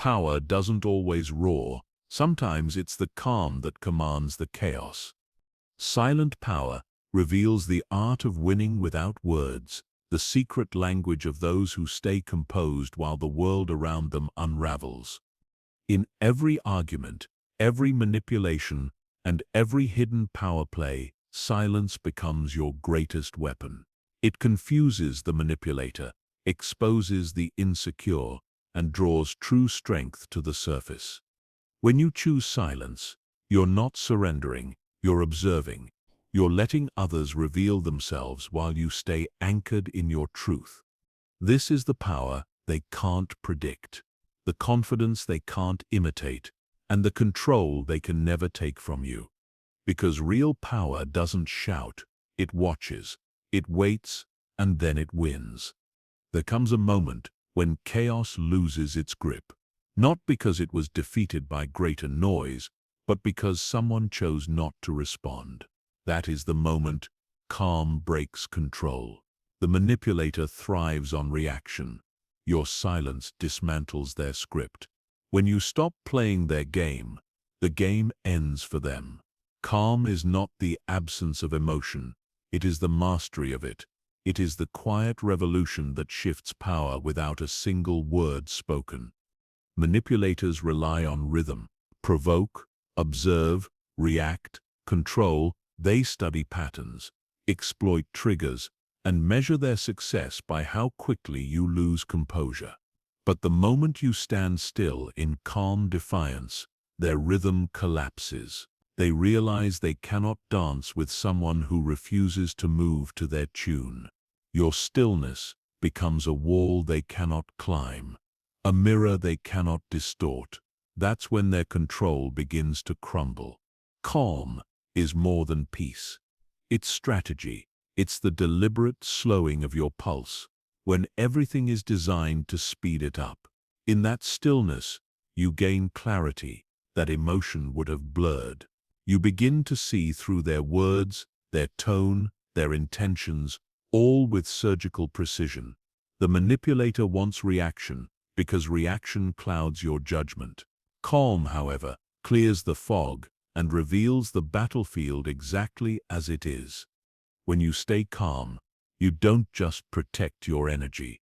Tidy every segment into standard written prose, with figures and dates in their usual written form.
Power doesn't always roar. Sometimes it's the calm that commands the chaos. Silent power reveals the art of winning without words, the secret language of those who stay composed while the world around them unravels. In every argument, every manipulation, and every hidden power play, silence becomes your greatest weapon. It confuses the manipulator, exposes the insecure, and draws true strength to the surface. When you choose silence, you're not surrendering, you're observing. You're letting others reveal themselves while you stay anchored in your truth. This is the power they can't predict, the confidence they can't imitate, and the control they can never take from you. Because real power doesn't shout, it watches, it waits, and then it wins. There comes a moment when chaos loses its grip, not because it was defeated by greater noise, but because someone chose not to respond. That is the moment calm breaks control. The manipulator thrives on reaction. Your silence dismantles their script. When you stop playing their game, the game ends for them. Calm is not the absence of emotion, it is the mastery of it. It is the quiet revolution that shifts power without a single word spoken. Manipulators rely on rhythm, provoke, observe, react, control. They study patterns, exploit triggers, and measure their success by how quickly you lose composure. But the moment you stand still in calm defiance, their rhythm collapses. They realize they cannot dance with someone who refuses to move to their tune. Your stillness becomes a wall they cannot climb, a mirror they cannot distort. That's when their control begins to crumble. Calm is more than peace. It's strategy. It's the deliberate slowing of your pulse, when everything is designed to speed it up. In that stillness, you gain clarity that emotion would have blurred. You begin to see through their words, their tone, their intentions, all with surgical precision. The manipulator wants reaction, because reaction clouds your judgment. Calm, however, clears the fog and reveals the battlefield exactly as it is. When you stay calm, you don't just protect your energy.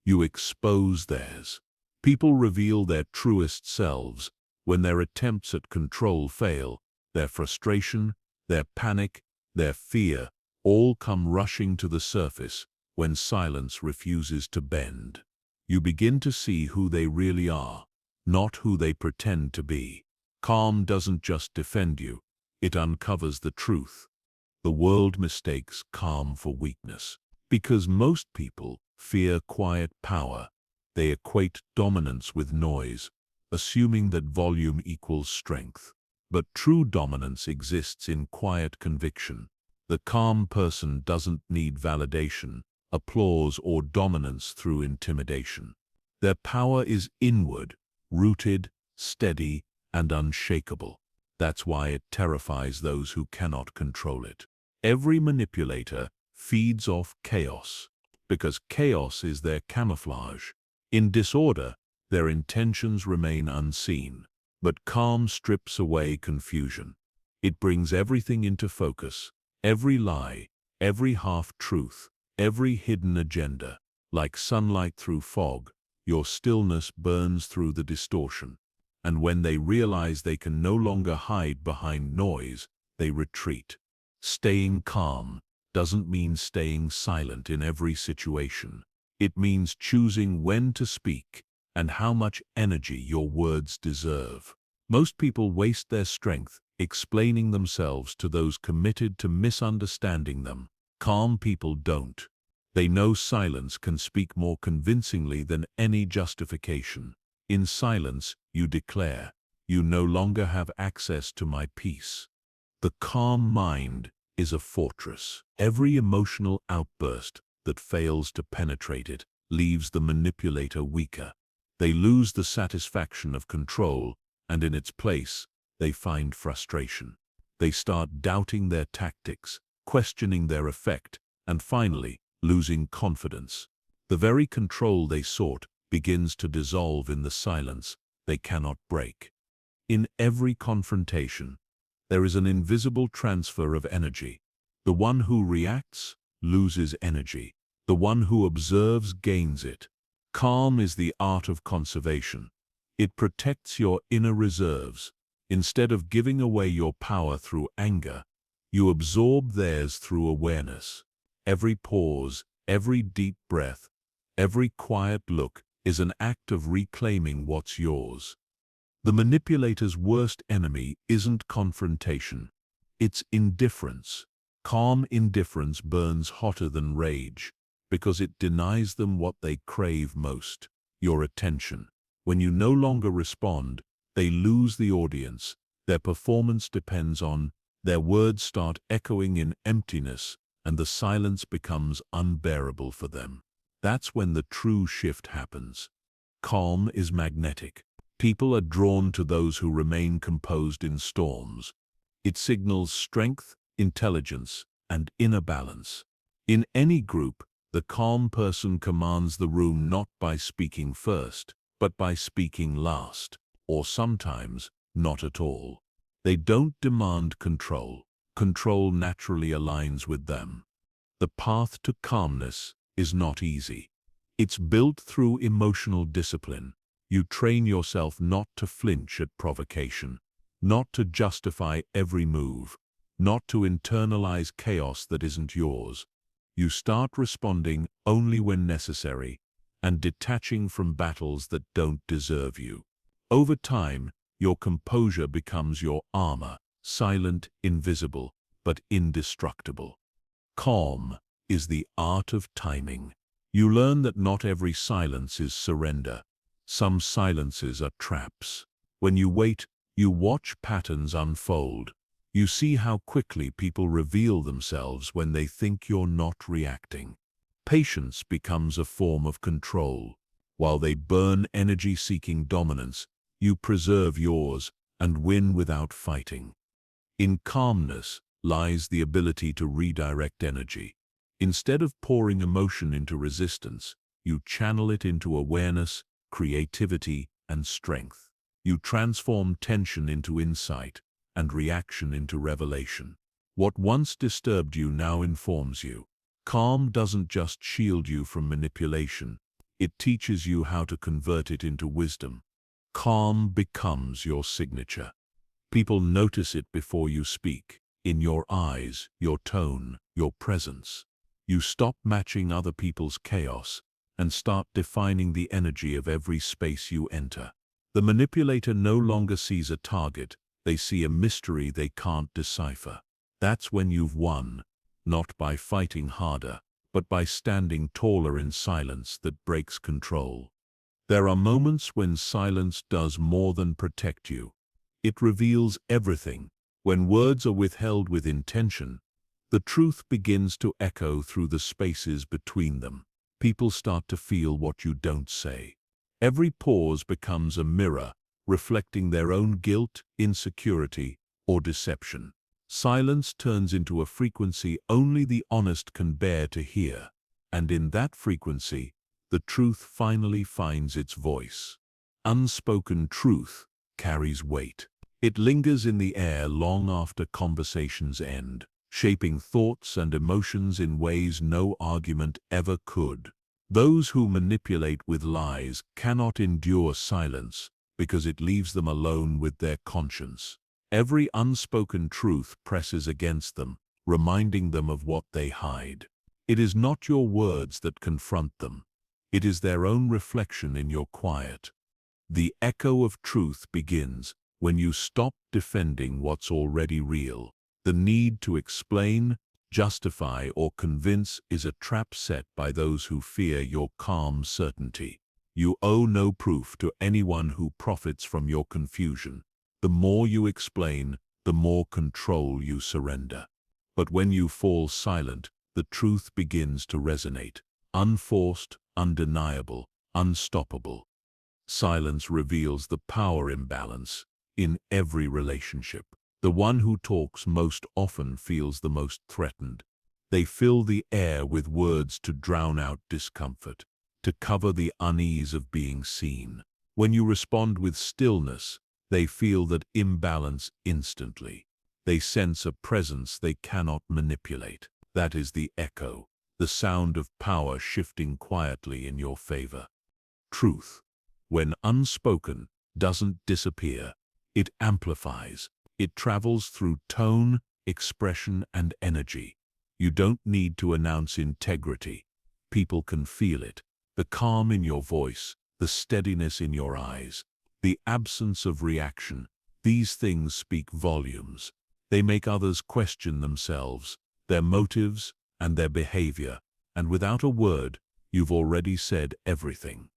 You expose theirs. People reveal their truest selves when their attempts at control fail. Their frustration, their panic, their fear, all come rushing to the surface when silence refuses to bend. You begin to see who they really are, not who they pretend to be. Calm doesn't just defend you, it uncovers the truth. The world mistakes calm for weakness. Because most people fear quiet power, they equate dominance with noise, assuming that volume equals strength. But true dominance exists in quiet conviction. The calm person doesn't need validation, applause, or dominance through intimidation. Their power is inward, rooted, steady, and unshakable. That's why it terrifies those who cannot control it. Every manipulator feeds off chaos, because chaos is their camouflage. In disorder, their intentions remain unseen. But calm strips away confusion. It brings everything into focus, every lie, every half-truth, every hidden agenda. Like sunlight through fog, your stillness burns through the distortion. And when they realize they can no longer hide behind noise, they retreat. Staying calm doesn't mean staying silent in every situation. It means choosing when to speak and how much energy your words deserve. Most people waste their strength explaining themselves to those committed to misunderstanding them. Calm people don't. They know silence can speak more convincingly than any justification. In silence, you declare, "You no longer have access to my peace." The calm mind is a fortress. Every emotional outburst that fails to penetrate it leaves the manipulator weaker. They lose the satisfaction of control, and in its place, they find frustration. They start doubting their tactics, questioning their effect, and finally, losing confidence. The very control they sought begins to dissolve in the silence, they cannot break. In every confrontation, there is an invisible transfer of energy. The one who reacts loses energy. The one who observes gains it. Calm is the art of conservation. It protects your inner reserves. Instead of giving away your power through anger, you absorb theirs through awareness. Every pause, every deep breath, every quiet look is an act of reclaiming what's yours. The manipulator's worst enemy isn't confrontation. It's indifference. Calm indifference burns hotter than rage because it denies them what they crave most, your attention. When you no longer respond, they lose the audience. Their performance depends on, their words start echoing in emptiness, and the silence becomes unbearable for them. That's when the true shift happens. Calm is magnetic. People are drawn to those who remain composed in storms. It signals strength, intelligence, and inner balance. In any group, the calm person commands the room not by speaking first, but by speaking last, or sometimes not at all. They don't demand control. Control naturally aligns with them. The path to calmness is not easy. It's built through emotional discipline. You train yourself not to flinch at provocation, not to justify every move, not to internalize chaos that isn't yours. You start responding only when necessary and detaching from battles that don't deserve you. Over time, your composure becomes your armor, silent, invisible, but indestructible. Calm is the art of timing. You learn that not every silence is surrender. Some silences are traps. When you wait, you watch patterns unfold. You see how quickly people reveal themselves when they think you're not reacting. Patience becomes a form of control. While they burn energy seeking dominance, you preserve yours and win without fighting. In calmness lies the ability to redirect energy. Instead of pouring emotion into resistance, you channel it into awareness, creativity, and strength. You transform tension into insight and reaction into revelation. What once disturbed you now informs you. Calm doesn't just shield you from manipulation, it teaches you how to convert it into wisdom. Calm becomes your signature. People notice it before you speak, in your eyes, your tone, your presence. You stop matching other people's chaos and start defining the energy of every space you enter. The manipulator no longer sees a target, they see a mystery they can't decipher. That's when you've won, not by fighting harder, but by standing taller in silence that breaks control. There are moments when silence does more than protect you. It reveals everything. When words are withheld with intention, the truth begins to echo through the spaces between them. People start to feel what you don't say. Every pause becomes a mirror, reflecting their own guilt, insecurity, or deception. Silence turns into a frequency only the honest can bear to hear, and in that frequency, the truth finally finds its voice. Unspoken truth carries weight. It lingers in the air long after conversations end, shaping thoughts and emotions in ways no argument ever could. Those who manipulate with lies cannot endure silence because it leaves them alone with their conscience. Every unspoken truth presses against them, reminding them of what they hide. It is not your words that confront them. It is their own reflection in your quiet. The echo of truth begins when you stop defending what's already real. The need to explain, justify, or convince is a trap set by those who fear your calm certainty. You owe no proof to anyone who profits from your confusion. The more you explain, the more control you surrender. But when you fall silent, the truth begins to resonate. Unforced, undeniable, unstoppable. Silence reveals the power imbalance in every relationship. The one who talks most often feels the most threatened. They fill the air with words to drown out discomfort, to cover the unease of being seen. When you respond with stillness, they feel that imbalance instantly. They sense a presence they cannot manipulate. That is the echo, the sound of power shifting quietly in your favor. Truth, when unspoken, doesn't disappear. It amplifies. It travels through tone, expression, and energy. You don't need to announce integrity. People can feel it. The calm in your voice, the steadiness in your eyes, the absence of reaction. These things speak volumes. They make others question themselves, their motives, and their behavior. And without a word, you've already said everything.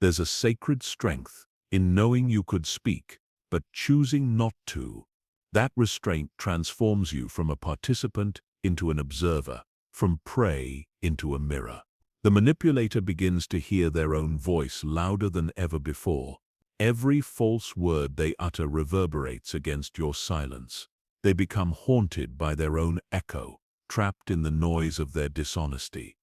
There's a sacred strength in knowing you could speak, but choosing not to. That restraint transforms you from a participant into an observer, from prey into a mirror. The manipulator begins to hear their own voice louder than ever before. Every false word they utter reverberates against your silence. They become haunted by their own echo, trapped in the noise of their dishonesty.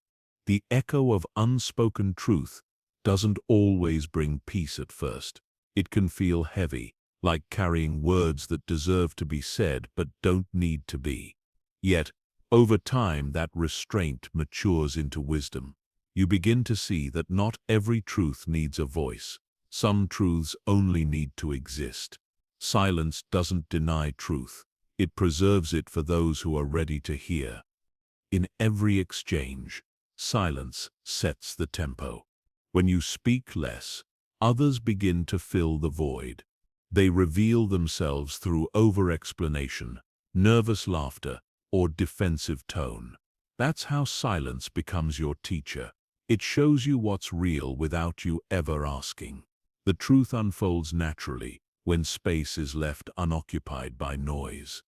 The echo of unspoken truth doesn't always bring peace at first. It can feel heavy, like carrying words that deserve to be said but don't need to be. Yet, over time, that restraint matures into wisdom. You begin to see that not every truth needs a voice. Some truths only need to exist. Silence doesn't deny truth. It preserves it for those who are ready to hear. In every exchange, silence sets the tempo. When you speak less, others begin to fill the void. They reveal themselves through over-explanation, nervous laughter, or defensive tone. That's how silence becomes your teacher. It shows you what's real without you ever asking. The truth unfolds naturally when space is left unoccupied by noise.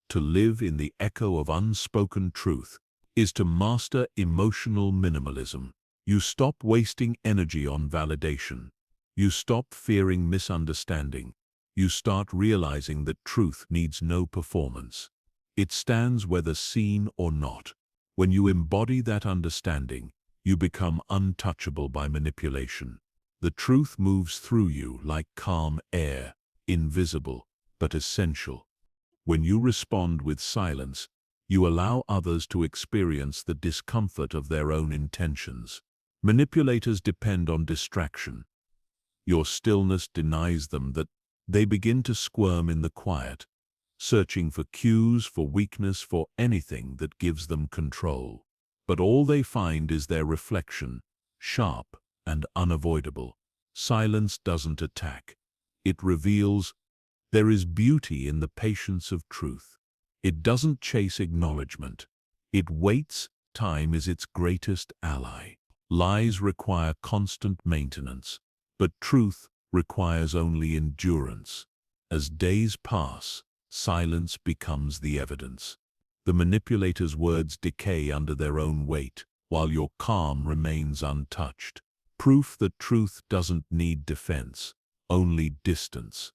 To live in the echo of unspoken truth is to master emotional minimalism. You stop wasting energy on validation. You stop fearing misunderstanding. You start realizing that truth needs no performance. It stands whether seen or not. When you embody that understanding, you become untouchable by manipulation. The truth moves through you like calm air, invisible but essential. When you respond with silence, you allow others to experience the discomfort of their own intentions. Manipulators depend on distraction. Your stillness denies them that. They begin to squirm in the quiet, searching for cues, for weakness, for anything that gives them control. But all they find is their reflection, sharp and unavoidable. Silence doesn't attack. It reveals. There is beauty in the patience of truth. It doesn't chase acknowledgement. It waits. Time is its greatest ally. Lies require constant maintenance, but truth requires only endurance. As days pass, silence becomes the evidence. The manipulator's words decay under their own weight, while your calm remains untouched. Proof that truth doesn't need defense, only distance.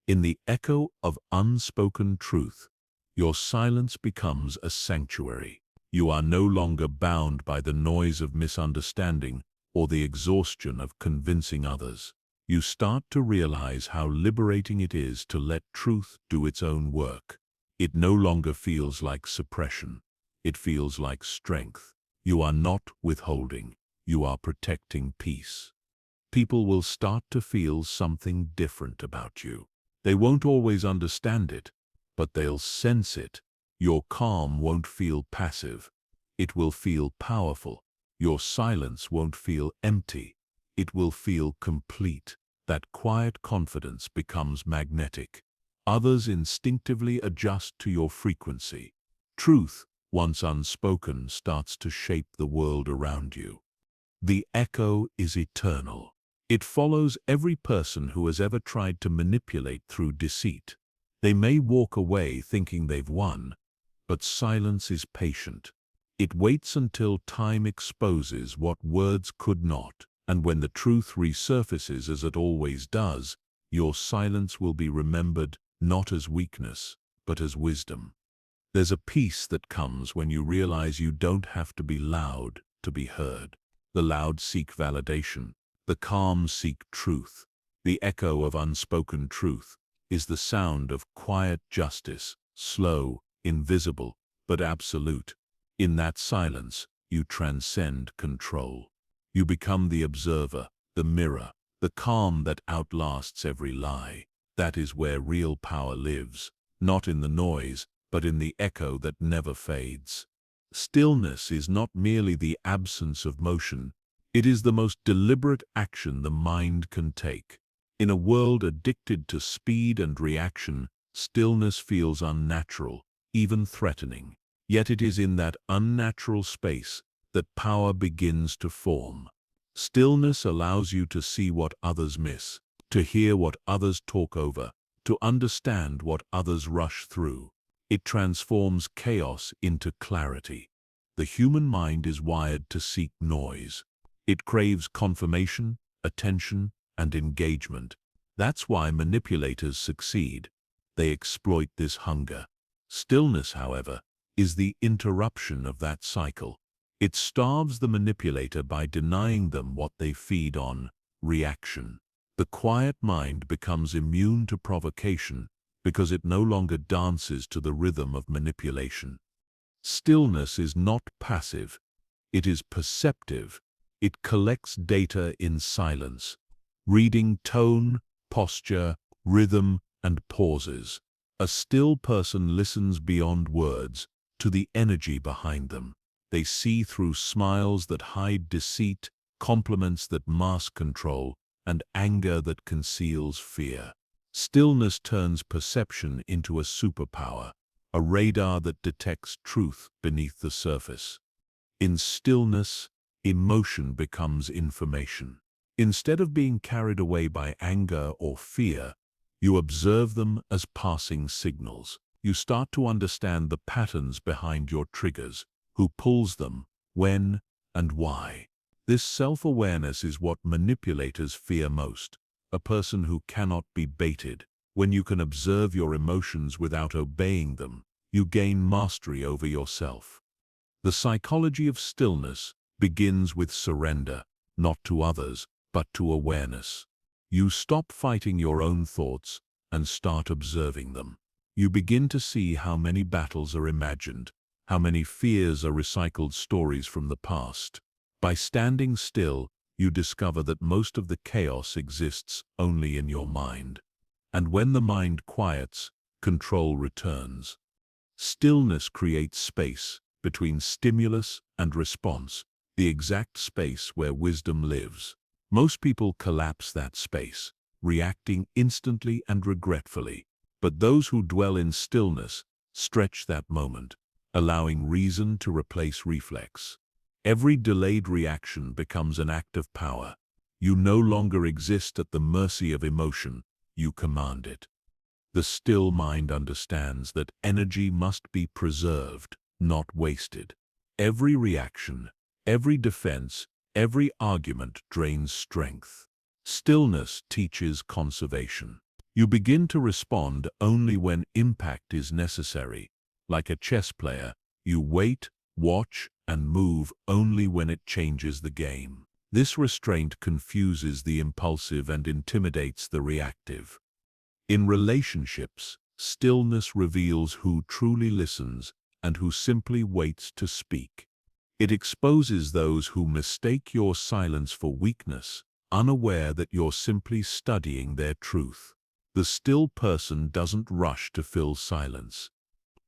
In the echo of unspoken truth, your silence becomes a sanctuary. You are no longer bound by the noise of misunderstanding or the exhaustion of convincing others. You start to realize how liberating it is to let truth do its own work. It no longer feels like suppression. It feels like strength. You are not withholding. You are protecting peace. People will start to feel something different about you. They won't always understand it, but they'll sense it. Your calm won't feel passive. It will feel powerful. Your silence won't feel empty. It will feel complete. That quiet confidence becomes magnetic. Others instinctively adjust to your frequency. Truth, once unspoken, starts to shape the world around you. The echo is eternal. It follows every person who has ever tried to manipulate through deceit. They may walk away thinking they've won, but silence is patient. It waits until time exposes what words could not. And when the truth resurfaces, as it always does, your silence will be remembered not as weakness, but as wisdom. There's a peace that comes when you realize you don't have to be loud to be heard. The loud seek validation. The calm seek truth. the echo of unspoken truth, is the sound of quiet justice, slow, invisible, but absolute. In that silence, you transcend control. You become the observer, the mirror, the calm that outlasts every lie. That is where real power lives, not in the noise, but in the echo that never fades. Stillness is not merely the absence of motion, it is the most deliberate action the mind can take. In a world addicted to speed and reaction, stillness feels unnatural, even threatening. Yet it is in that unnatural space that power begins to form. Stillness allows you to see what others miss, to hear what others talk over, to understand what others rush through. It transforms chaos into clarity. The human mind is wired to seek noise. It craves confirmation, attention, and engagement. That's why manipulators succeed. They exploit this hunger. Stillness, however, is the interruption of that cycle. It starves the manipulator by denying them what they feed on: reaction. The quiet mind becomes immune to provocation because it no longer dances to the rhythm of manipulation. Stillness is not passive, it is perceptive. It collects data in silence, reading tone, posture, rhythm, and pauses. A still person listens beyond words, to the energy behind them. They see through smiles that hide deceit, compliments that mask control, and anger that conceals fear. Stillness turns perception into a superpower, a radar that detects truth beneath the surface. In stillness, emotion becomes information. Instead of being carried away by anger or fear, you observe them as passing signals. You start to understand the patterns behind your triggers, who pulls them, when, and why. This self-awareness is what manipulators fear most, a person who cannot be baited. When you can observe your emotions without obeying them, you gain mastery over yourself. The psychology of stillness begins with surrender, not to others, but to awareness. You stop fighting your own thoughts and start observing them. You begin to see how many battles are imagined, how many fears are recycled stories from the past. By standing still, you discover that most of the chaos exists only in your mind. And when the mind quiets, control returns. Stillness creates space between stimulus and response, the exact space where wisdom lives. Most people collapse that space, reacting instantly and regretfully. But those who dwell in stillness stretch that moment, allowing reason to replace reflex. Every delayed reaction becomes an act of power. You no longer exist at the mercy of emotion, you command it. The still mind understands that energy must be preserved, not wasted. Every reaction, every defense, every argument drains strength. Stillness teaches conservation. You begin to respond only when impact is necessary. Like a chess player, you wait, watch, and move only when it changes the game. This restraint confuses the impulsive and intimidates the reactive. In relationships, stillness reveals who truly listens and who simply waits to speak. It exposes those who mistake your silence for weakness, unaware that you're simply studying their truth. The still person doesn't rush to fill silence.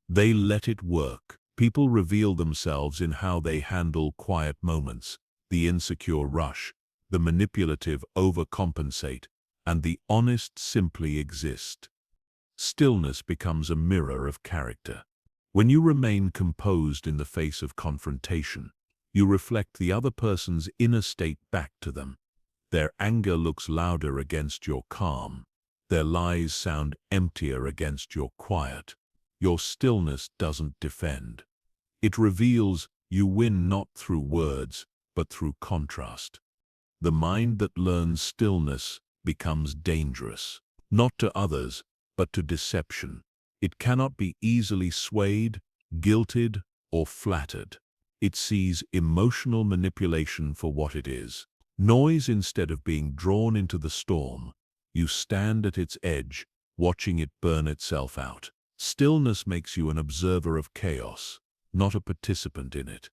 They let it work. People reveal themselves in how they handle quiet moments, the insecure rush, the manipulative overcompensate, and the honest simply exist. Stillness becomes a mirror of character. When you remain composed in the face of confrontation, you reflect the other person's inner state back to them. Their anger looks louder against your calm. Their lies sound emptier against your quiet. Your stillness doesn't defend. It reveals you win not through words, but through contrast. The mind that learns stillness becomes dangerous, not to others, but to deception. It cannot be easily swayed, guilted, or flattered. It sees emotional manipulation for what it is: noise instead of being drawn into the storm. You stand at its edge, watching it burn itself out. Stillness makes you an observer of chaos, not a participant in it.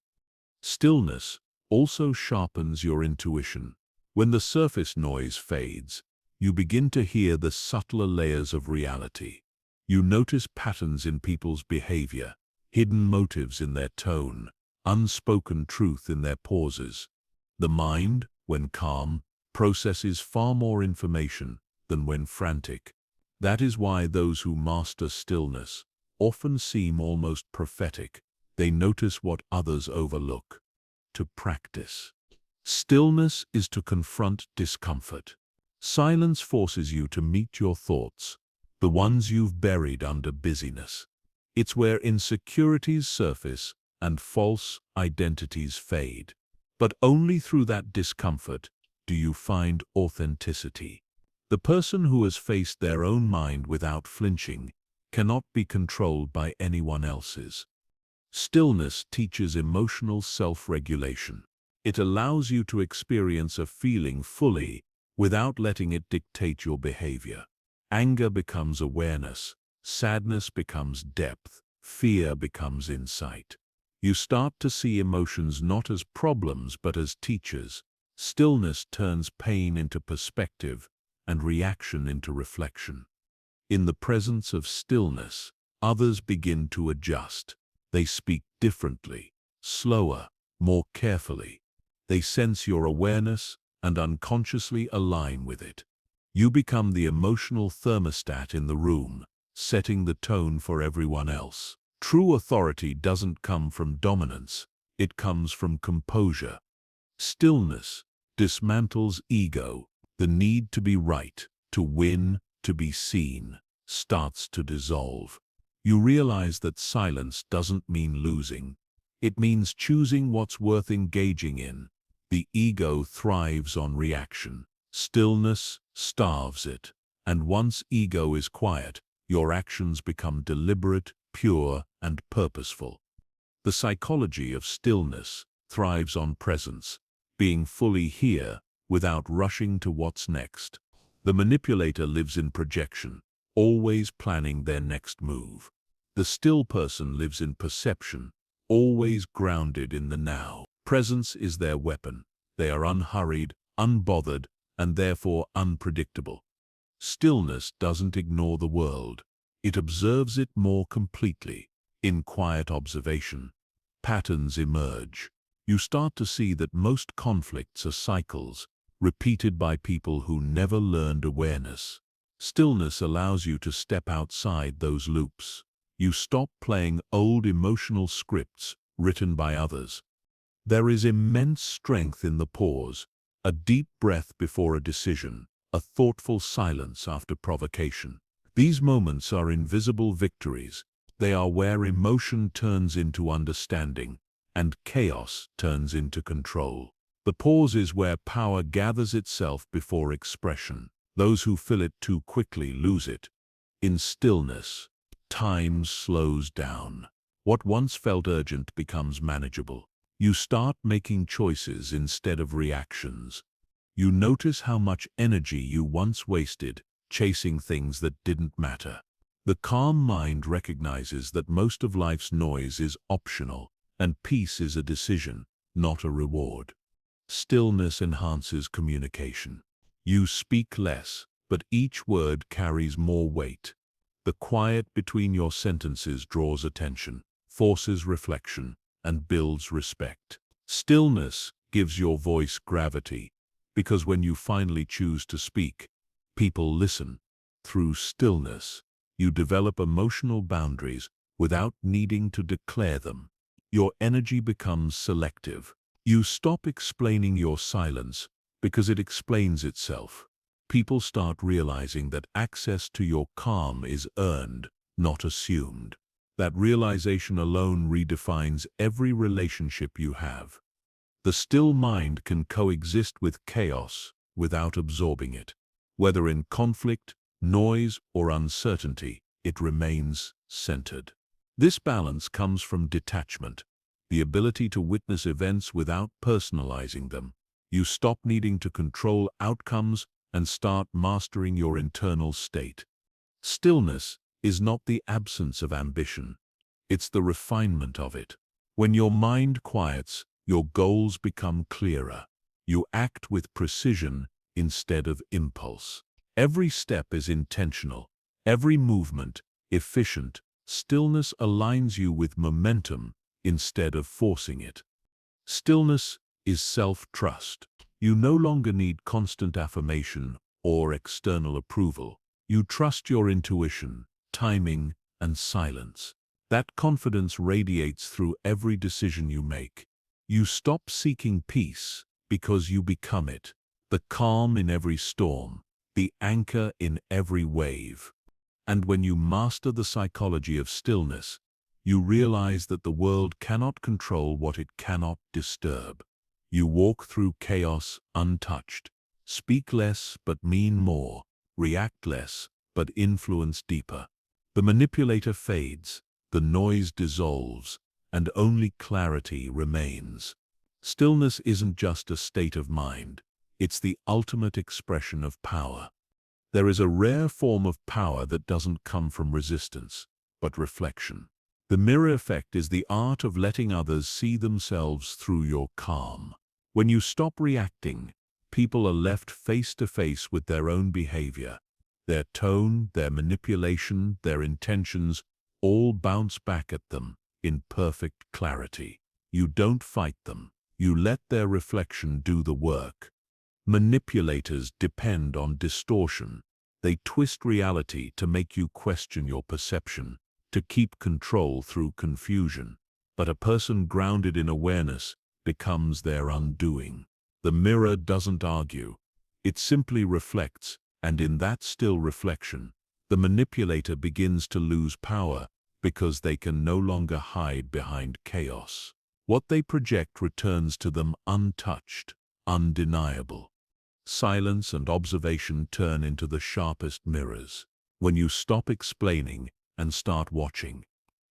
Stillness also sharpens your intuition. When the surface noise fades, you begin to hear the subtler layers of reality. You notice patterns in people's behavior, hidden motives in their tone, unspoken truth in their pauses. The mind, when calm, processes far more information than when frantic. That is why those who master stillness often seem almost prophetic. They notice what others overlook. To practice. Stillness is to confront discomfort. Silence forces you to meet your thoughts, the ones you've buried under busyness. It's where insecurities surface and false identities fade. But only through that discomfort do you find authenticity. The person who has faced their own mind without flinching cannot be controlled by anyone else's. Stillness teaches emotional self-regulation. It allows you to experience a feeling fully without letting it dictate your behavior. Anger becomes awareness, sadness becomes depth, fear becomes insight. You start to see emotions not as problems but as teachers. Stillness turns pain into perspective and reaction into reflection. In the presence of stillness, others begin to adjust. They speak differently, slower, more carefully. They sense your awareness and unconsciously align with it. You become the emotional thermostat in the room, setting the tone for everyone else. True authority doesn't come from dominance, it comes from composure. Stillness dismantles ego. The need to be right, to win, to be seen, starts to dissolve. You realize that silence doesn't mean losing. It means choosing what's worth engaging in. The ego thrives on reaction. Stillness starves it. And once ego is quiet, your actions become deliberate, pure, and purposeful. The psychology of stillness thrives on presence, being fully here without rushing to what's next. The manipulator lives in projection, always planning their next move. The still person lives in perception, always grounded in the now. Presence is their weapon. They are unhurried, unbothered, and therefore unpredictable. Stillness doesn't ignore the world. It observes it more completely. In quiet observation, patterns emerge. You start to see that most conflicts are cycles, repeated by people who never learned awareness. Stillness allows you to step outside those loops. You stop playing old emotional scripts written by others. There is immense strength in the pause, a deep breath before a decision, a thoughtful silence after provocation. These moments are invisible victories. They are where emotion turns into understanding and chaos turns into control. The pause is where power gathers itself before expression. Those who fill it too quickly lose it. In stillness, time slows down. What once felt urgent becomes manageable. You start making choices instead of reactions. You notice how much energy you once wasted chasing things that didn't matter. The calm mind recognizes that most of life's noise is optional, and peace is a decision, not a reward. Stillness enhances communication. You speak less, but each word carries more weight. The quiet between your sentences draws attention, forces reflection, and builds respect. Stillness gives your voice gravity, because when you finally choose to speak, people listen. Through stillness, you develop emotional boundaries without needing to declare them. Your energy becomes selective. You stop explaining your silence because it explains itself. People start realizing that access to your calm is earned, not assumed. That realization alone redefines every relationship you have. The still mind can coexist with chaos without absorbing it. Whether in conflict, noise, or uncertainty, it remains centered. This balance comes from detachment, the ability to witness events without personalizing them. You stop needing to control outcomes and start mastering your internal state. Stillness is not the absence of ambition. It's the refinement of it. When your mind quiets, your goals become clearer. You act with precision instead of impulse. Every step is intentional. Every movement, efficient. Stillness aligns you with momentum instead of forcing it. Stillness is self-trust. You no longer need constant affirmation or external approval. You trust your intuition, timing, and silence. That confidence radiates through every decision you make. You stop seeking peace because you become it, the calm in every storm, the anchor in every wave. And when you master the psychology of stillness, you realize that the world cannot control what it cannot disturb. You walk through chaos untouched, speak less but mean more, react less but influence deeper. The manipulator fades, the noise dissolves, and only clarity remains. Stillness isn't just a state of mind, it's the ultimate expression of power. There is a rare form of power that doesn't come from resistance, but reflection. The mirror effect is the art of letting others see themselves through your calm. When you stop reacting, people are left face to face with their own behavior. Their tone, their manipulation, their intentions all bounce back at them in perfect clarity. You don't fight them. You let their reflection do the work. Manipulators depend on distortion. They twist reality to make you question your perception, to keep control through confusion. But a person grounded in awareness becomes their undoing. The mirror doesn't argue. It simply reflects, and in that still reflection, the manipulator begins to lose power because they can no longer hide behind chaos. What they project returns to them untouched, undeniable. Silence and observation turn into the sharpest mirrors. When you stop explaining and start watching,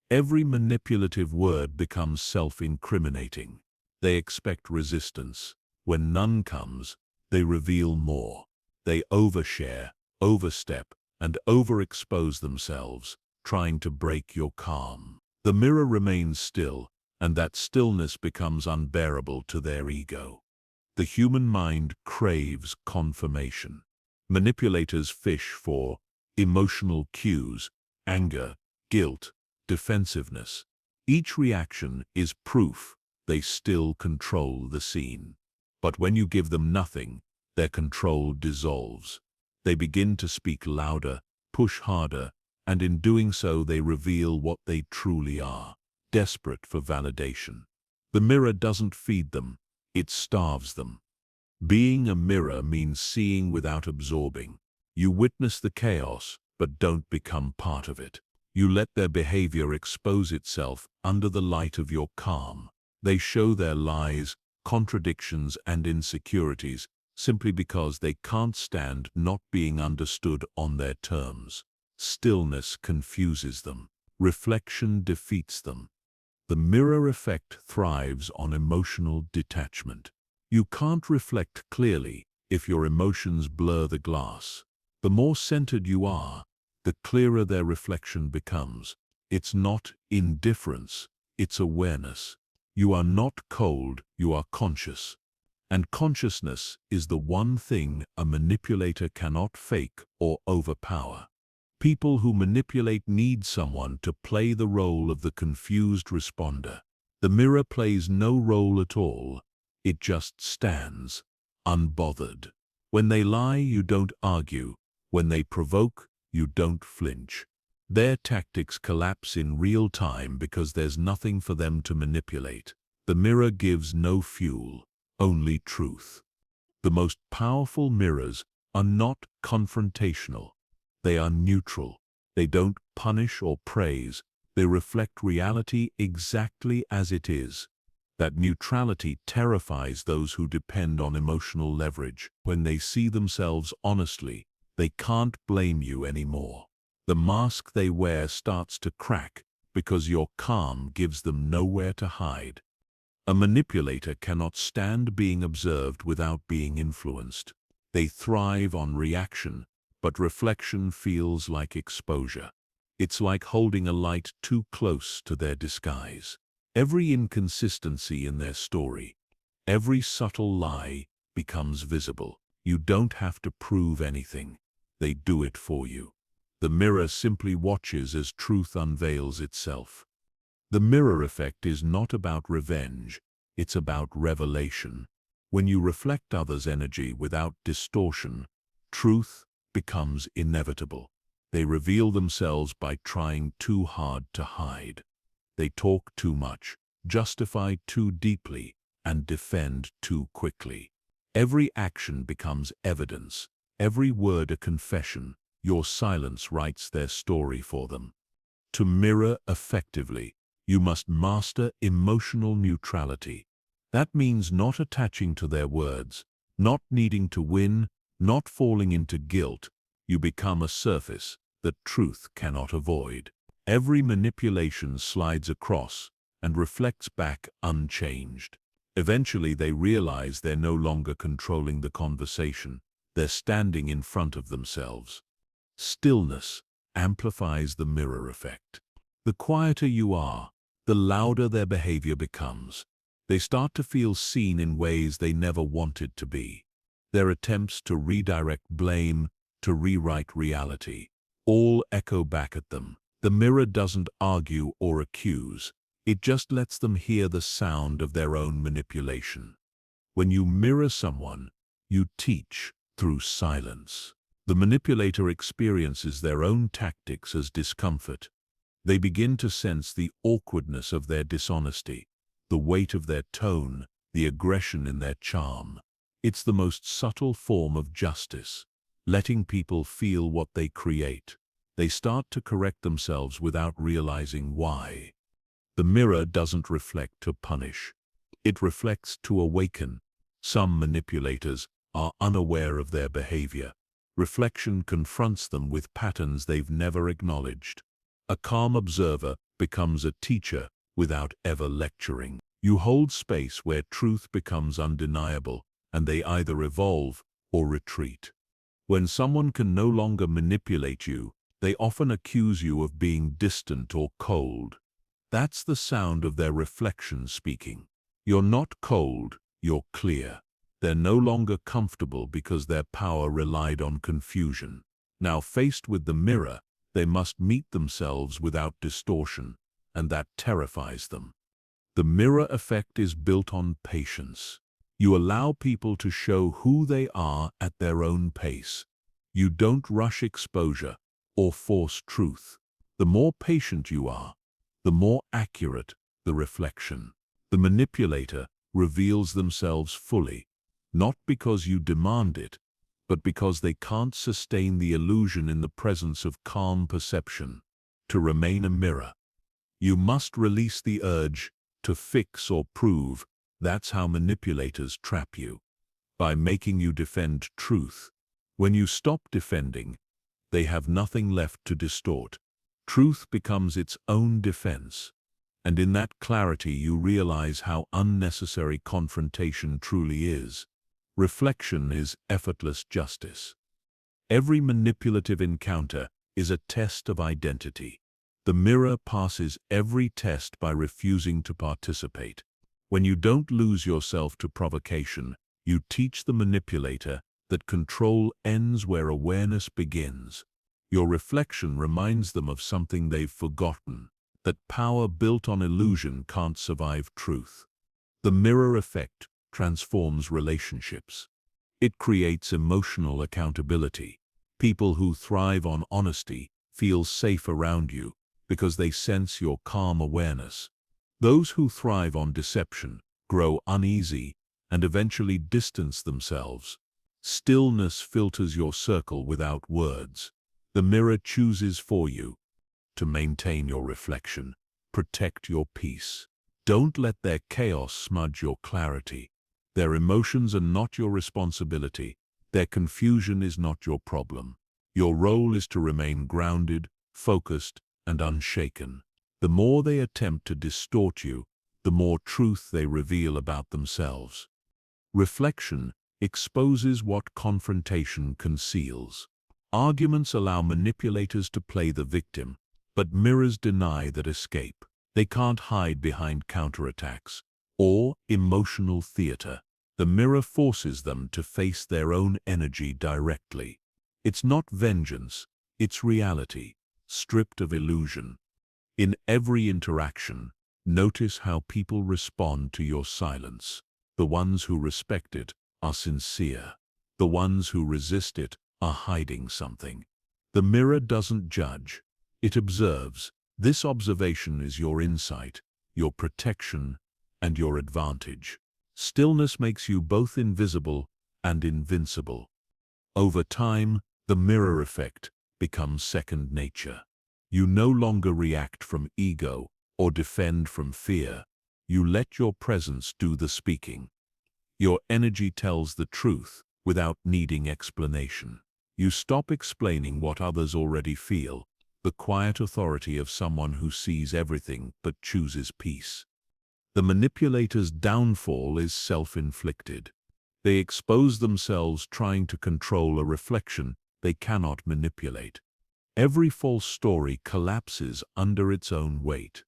every manipulative word becomes self-incriminating. They expect resistance. When none comes, they reveal more. They overshare, overstep, and overexpose themselves, trying to break your calm. The mirror remains still, and that stillness becomes unbearable to their ego. The human mind craves confirmation. Manipulators fish for emotional cues, anger, guilt, defensiveness. Each reaction is proof they still control the scene. But when you give them nothing, their control dissolves. They begin to speak louder, push harder, and in doing so they reveal what they truly are, desperate for validation. The mirror doesn't feed them, it starves them. Being a mirror means seeing without absorbing. You witness the chaos, but don't become part of it. You let their behavior expose itself under the light of your calm. They show their lies, contradictions, and insecurities simply because they can't stand not being understood on their terms. Stillness confuses them. Reflection defeats them. The mirror effect thrives on emotional detachment. You can't reflect clearly if your emotions blur the glass. The more centered you are, the clearer their reflection becomes. It's not indifference, it's awareness. You are not cold, you are conscious. And consciousness is the one thing a manipulator cannot fake or overpower. People who manipulate need someone to play the role of the confused responder. The mirror plays no role at all. It just stands, unbothered. When they lie, you don't argue. When they provoke, you don't flinch. Their tactics collapse in real time because there's nothing for them to manipulate. The mirror gives no fuel, only truth. The most powerful mirrors are not confrontational. They are neutral. They don't punish or praise. They reflect reality exactly as it is. That neutrality terrifies those who depend on emotional leverage. When they see themselves honestly, they can't blame you anymore. The mask they wear starts to crack because your calm gives them nowhere to hide. A manipulator cannot stand being observed without being influenced. They thrive on reaction, but reflection feels like exposure. It's like holding a light too close to their disguise. Every inconsistency in their story, every subtle lie becomes visible. You don't have to prove anything. They do it for you. The mirror simply watches as truth unveils itself. The mirror effect is not about revenge, it's about revelation. When you reflect others' energy without distortion, truth becomes inevitable. They reveal themselves by trying too hard to hide. They talk too much, justify too deeply, and defend too quickly. Every action becomes evidence, every word a confession. Your silence writes their story for them. To mirror effectively, you must master emotional neutrality. That means not attaching to their words, not needing to win, not falling into guilt. You become a surface that truth cannot avoid. Every manipulation slides across and reflects back unchanged. Eventually they realize they're no longer controlling the conversation. They're standing in front of themselves. Stillness amplifies the mirror effect. The quieter you are, the louder their behavior becomes. They start to feel seen in ways they never wanted to be. Their attempts to redirect blame, to rewrite reality, all echo back at them. The mirror doesn't argue or accuse. It just lets them hear the sound of their own manipulation. When you mirror someone, you teach through silence. The manipulator experiences their own tactics as discomfort. They begin to sense the awkwardness of their dishonesty, the weight of their tone, the aggression in their charm. It's the most subtle form of justice, letting people feel what they create. They start to correct themselves without realizing why. The mirror doesn't reflect to punish. It reflects to awaken. Some manipulators are unaware of their behavior. Reflection confronts them with patterns they've never acknowledged. A calm observer becomes a teacher without ever lecturing. You hold space where truth becomes undeniable, and they either evolve or retreat. When someone can no longer manipulate you, they often accuse you of being distant or cold. That's the sound of their reflection speaking. You're not cold, you're clear. They're no longer comfortable because their power relied on confusion. Now faced with the mirror, they must meet themselves without distortion, and that terrifies them. The mirror effect is built on patience. You allow people to show who they are at their own pace. You don't rush exposure or force truth. The more patient you are, the more accurate the reflection. The manipulator reveals themselves fully, not because you demand it, but because they can't sustain the illusion in the presence of calm perception. To remain a mirror, you must release the urge to fix or prove. That's how manipulators trap you, by making you defend truth. When you stop defending, they have nothing left to distort. Truth becomes its own defense. And in that clarity you realize how unnecessary confrontation truly is. Reflection is effortless justice. Every manipulative encounter is a test of identity. The mirror passes every test by refusing to participate. When you don't lose yourself to provocation, you teach the manipulator that control ends where awareness begins. Your reflection reminds them of something they've forgotten, that power built on illusion can't survive truth. The mirror effect transforms relationships. It creates emotional accountability. People who thrive on honesty feel safe around you because they sense your calm awareness. Those who thrive on deception grow uneasy and eventually distance themselves. Stillness filters your circle without words. The mirror chooses for you. To maintain your reflection, protect your peace. Don't let their chaos smudge your clarity. Their emotions are not your responsibility. Their confusion is not your problem. Your role is to remain grounded, focused, and unshaken. The more they attempt to distort you, the more truth they reveal about themselves. Reflection exposes what confrontation conceals. Arguments allow manipulators to play the victim, but mirrors deny that escape. They can't hide behind counterattacks or emotional theater. The mirror forces them to face their own energy directly. It's not vengeance, it's reality, stripped of illusion. In every interaction, notice how people respond to your silence. The ones who respect it are sincere. The ones who resist it are hiding something. The mirror doesn't judge, it observes. This observation is your insight, your protection, and your advantage. Stillness makes you both invisible and invincible. Over time, the mirror effect becomes second nature. You no longer react from ego or defend from fear. You let your presence do the speaking. Your energy tells the truth without needing explanation. You stop explaining what others already feel, the quiet authority of someone who sees everything but chooses peace. The manipulator's downfall is self-inflicted. They expose themselves trying to control a reflection they cannot manipulate. Every false story collapses under its own weight.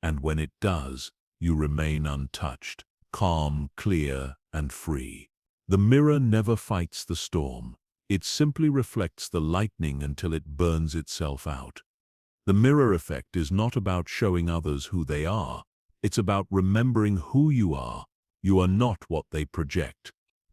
And when it does, you remain untouched, calm, clear, and free. The mirror never fights the storm. It simply reflects the lightning until it burns itself out. The mirror effect is not about showing others who they are. It's about remembering who you are. You are not what they project.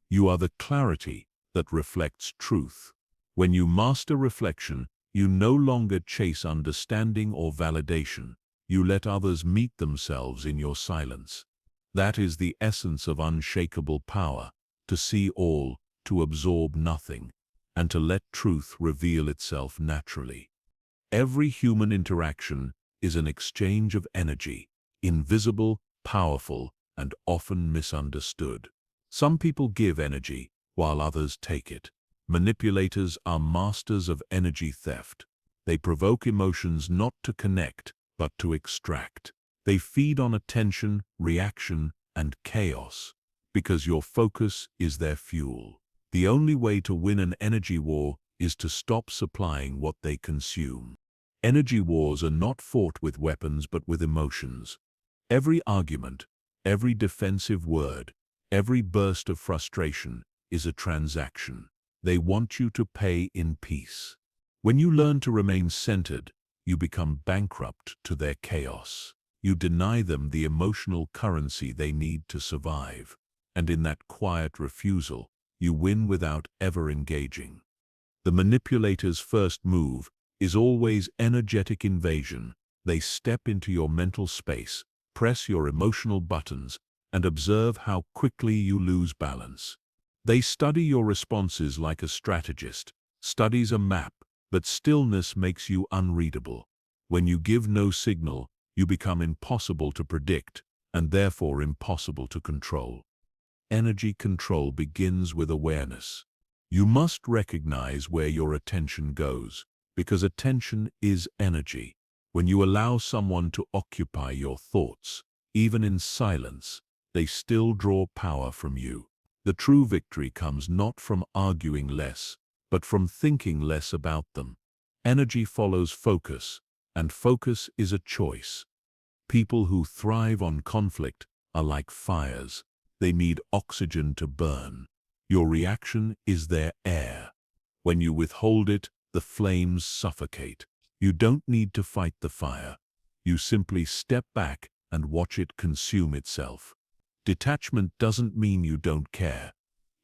You are the clarity that reflects truth. When you master reflection, you no longer chase understanding or validation. You let others meet themselves in your silence. That is the essence of unshakable power, to see all, to absorb nothing, and to let truth reveal itself naturally. Every human interaction is an exchange of energy, invisible, powerful, and often misunderstood. Some people give energy, while others take it. Manipulators are masters of energy theft. They provoke emotions not to connect, but to extract. They feed on attention, reaction, and chaos, because your focus is their fuel. The only way to win an energy war is to stop supplying what they consume. Energy wars are not fought with weapons but with emotions. Every argument, every defensive word, every burst of frustration is a transaction. They want you to pay in peace. When you learn to remain centered, you become bankrupt to their chaos. You deny them the emotional currency they need to survive. And in that quiet refusal, you win without ever engaging. The manipulator's first move is always energetic invasion. They step into your mental space, press your emotional buttons, and observe how quickly you lose balance. They study your responses like a strategist, studies a map, but stillness makes you unreadable. When you give no signal, you become impossible to predict, and therefore impossible to control. Energy control begins with awareness. You must recognize where your attention goes, because attention is energy. When you allow someone to occupy your thoughts, even in silence, they still draw power from you. The true victory comes not from arguing less, but from thinking less about them. Energy follows focus, and focus is a choice. People who thrive on conflict are like fires. They need oxygen to burn. Your reaction is their air. When you withhold it, the flames suffocate. You don't need to fight the fire. You simply step back and watch it consume itself. Detachment doesn't mean you don't care.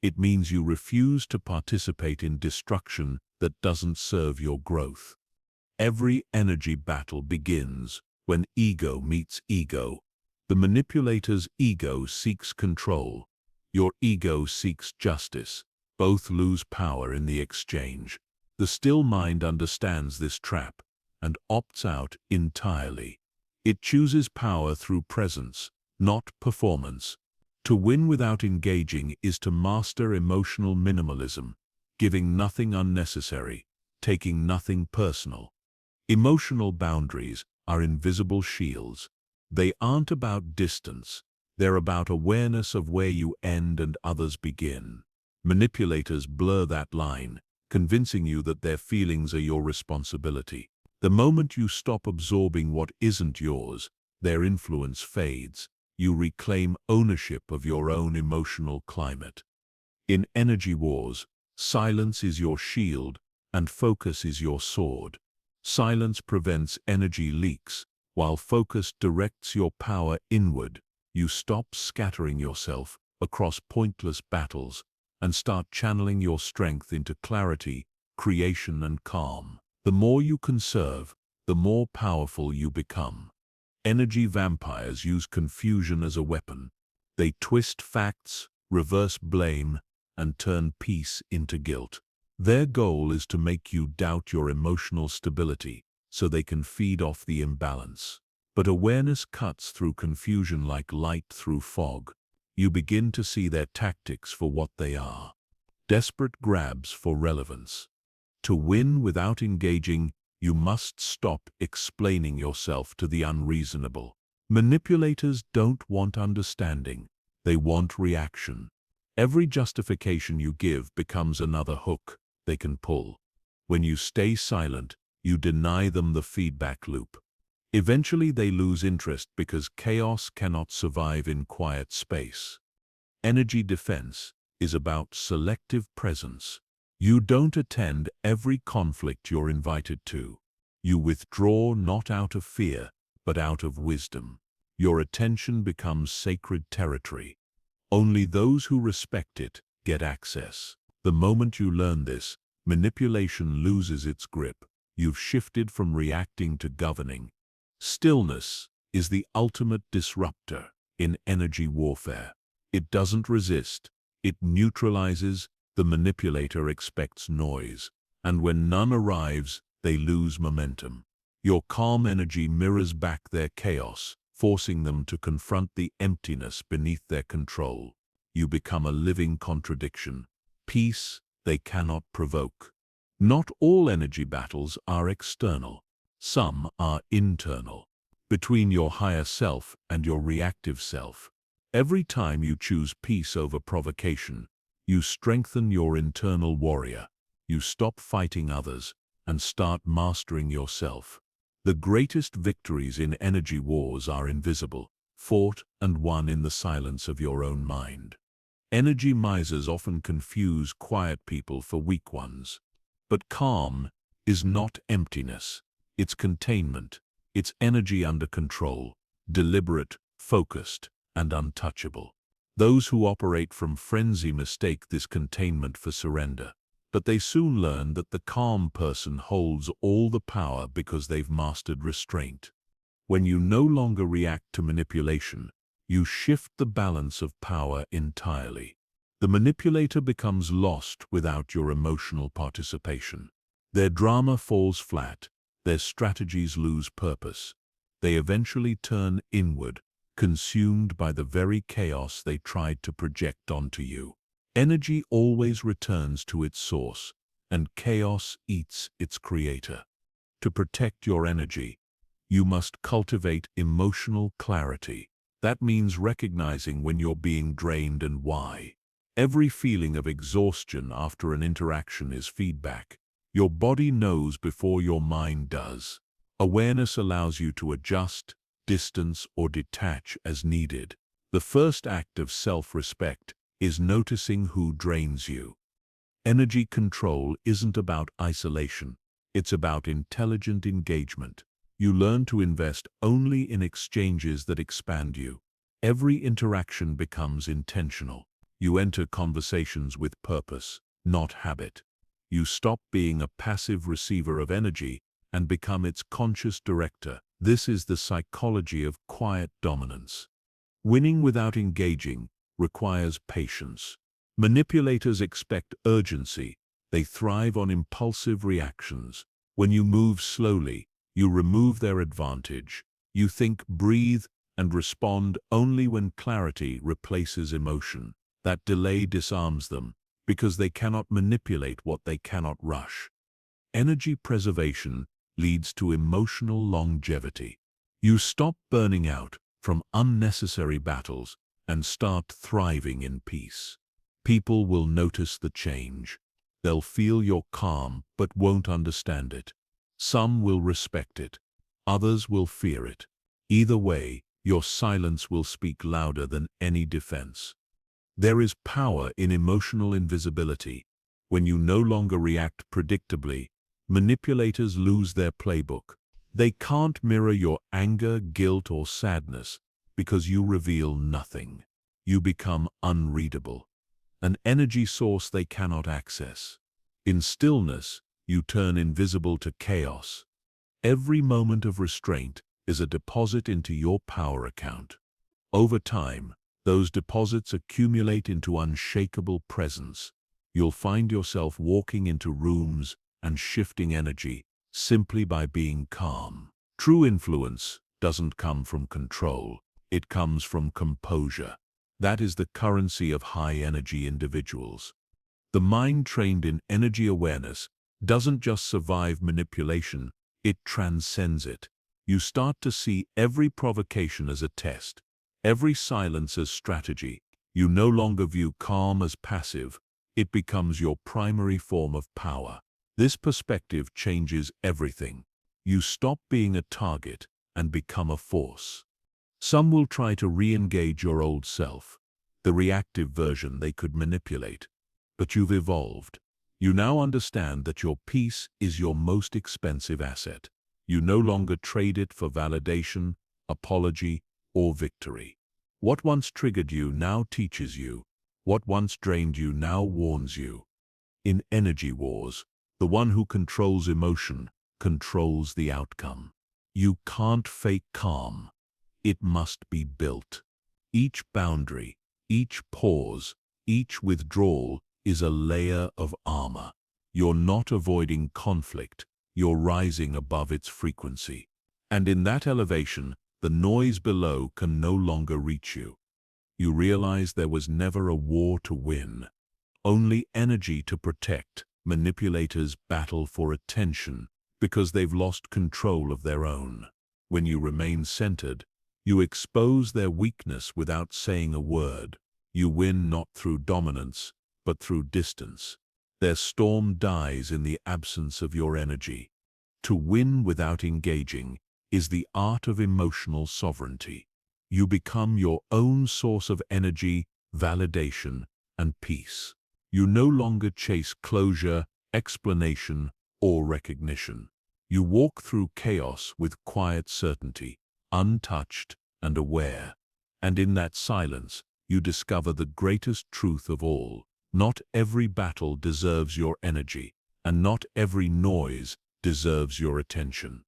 It means you refuse to participate in destruction that doesn't serve your growth. Every energy battle begins when ego meets ego. The manipulator's ego seeks control. Your ego seeks justice. Both lose power in the exchange. The still mind understands this trap and opts out entirely. It chooses power through presence, not performance. To win without engaging is to master emotional minimalism, giving nothing unnecessary, taking nothing personal. Emotional boundaries are invisible shields. They aren't about distance, they're about awareness of where you end and others begin. Manipulators blur that line, convincing you that their feelings are your responsibility. The moment you stop absorbing what isn't yours, their influence fades. You reclaim ownership of your own emotional climate. In energy wars, silence is your shield and focus is your sword. Silence prevents energy leaks, while focus directs your power inward. You stop scattering yourself across pointless battles and start channeling your strength into clarity, creation, and calm. The more you conserve, the more powerful you become. Energy vampires use confusion as a weapon. They twist facts, reverse blame, and turn peace into guilt. Their goal is to make you doubt your emotional stability so they can feed off the imbalance. But awareness cuts through confusion like light through fog. You begin to see their tactics for what they are: desperate grabs for relevance. To win without engaging, you must stop explaining yourself to the unreasonable. Manipulators don't want understanding, they want reaction. Every justification you give becomes another hook they can pull. When you stay silent, you deny them the feedback loop. Eventually they lose interest because chaos cannot survive in quiet space. Energy defense is about selective presence. You don't attend every conflict you're invited to. You withdraw not out of fear, but out of wisdom. Your attention becomes sacred territory. Only those who respect it get access. The moment you learn this, manipulation loses its grip. You've shifted from reacting to governing. Stillness is the ultimate disruptor in energy warfare. It doesn't resist, it neutralizes. The manipulator expects noise, and when none arrives, they lose momentum. Your calm energy mirrors back their chaos, forcing them to confront the emptiness beneath their control. You become a living contradiction. Peace they cannot provoke. Not all energy battles are external. Some are internal, between your higher self and your reactive self. Every time you choose peace over provocation, you strengthen your internal warrior. You stop fighting others and start mastering yourself. The greatest victories in energy wars are invisible, fought and won in the silence of your own mind. Energy misers often confuse quiet people for weak ones. But calm is not emptiness. It's containment. It's energy under control, deliberate, focused, and untouchable. Those who operate from frenzy mistake this containment for surrender. But they soon learn that the calm person holds all the power because they've mastered restraint. When you no longer react to manipulation, you shift the balance of power entirely. The manipulator becomes lost without your emotional participation. Their drama falls flat, their strategies lose purpose. They eventually turn inward, consumed by the very chaos they tried to project onto you. Energy always returns to its source, and chaos eats its creator. To protect your energy, you must cultivate emotional clarity. That means recognizing when you're being drained and why. Every feeling of exhaustion after an interaction is feedback. Your body knows before your mind does. Awareness allows you to adjust, distance, or detach as needed. The first act of self-respect is noticing who drains you. Energy control isn't about isolation. It's about intelligent engagement. You learn to invest only in exchanges that expand you. Every interaction becomes intentional. You enter conversations with purpose, not habit. You stop being a passive receiver of energy and become its conscious director. This is the psychology of quiet dominance. Winning without engaging requires patience. Manipulators expect urgency. They thrive on impulsive reactions. When you move slowly, you remove their advantage. You think, breathe, and respond only when clarity replaces emotion. That delay disarms them, because they cannot manipulate what they cannot rush. Energy preservation leads to emotional longevity. You stop burning out from unnecessary battles and start thriving in peace. People will notice the change. They'll feel your calm but won't understand it. Some will respect it. Others will fear it. Either way, your silence will speak louder than any defense. There is power in emotional invisibility. When you no longer react predictably, manipulators lose their playbook. They can't mirror your anger, guilt, or sadness because you reveal nothing. You become unreadable, an energy source they cannot access. In stillness, you turn invisible to chaos. Every moment of restraint is a deposit into your power account. Over time, those deposits accumulate into unshakable presence. You'll find yourself walking into rooms and shifting energy simply by being calm. True influence doesn't come from control. It comes from composure. That is the currency of high-energy individuals. The mind trained in energy awareness doesn't just survive manipulation, it transcends it. You start to see every provocation as a test, every silence as strategy. You no longer view calm as passive. It becomes your primary form of power. This perspective changes everything. You stop being a target and become a force. Some will try to re-engage your old self, the reactive version they could manipulate. But you've evolved. You now understand that your peace is your most expensive asset. You no longer trade it for validation, apology, or victory. What once triggered you now teaches you. What once drained you now warns you. In energy wars, the one who controls emotion controls the outcome. You can't fake calm. It must be built. Each boundary, each pause, each withdrawal is a layer of armor. You're not avoiding conflict, you're rising above its frequency. And in that elevation, the noise below can no longer reach you. You realize there was never a war to win, only energy to protect. Manipulators battle for attention because they've lost control of their own. When you remain centered, you expose their weakness without saying a word. You win not through dominance, but through distance. Their storm dies in the absence of your energy. To win without engaging is the art of emotional sovereignty. You become your own source of energy, validation, and peace. You no longer chase closure, explanation, or recognition. You walk through chaos with quiet certainty, untouched and aware. And in that silence, you discover the greatest truth of all. Not every battle deserves your energy, and not every noise deserves your attention.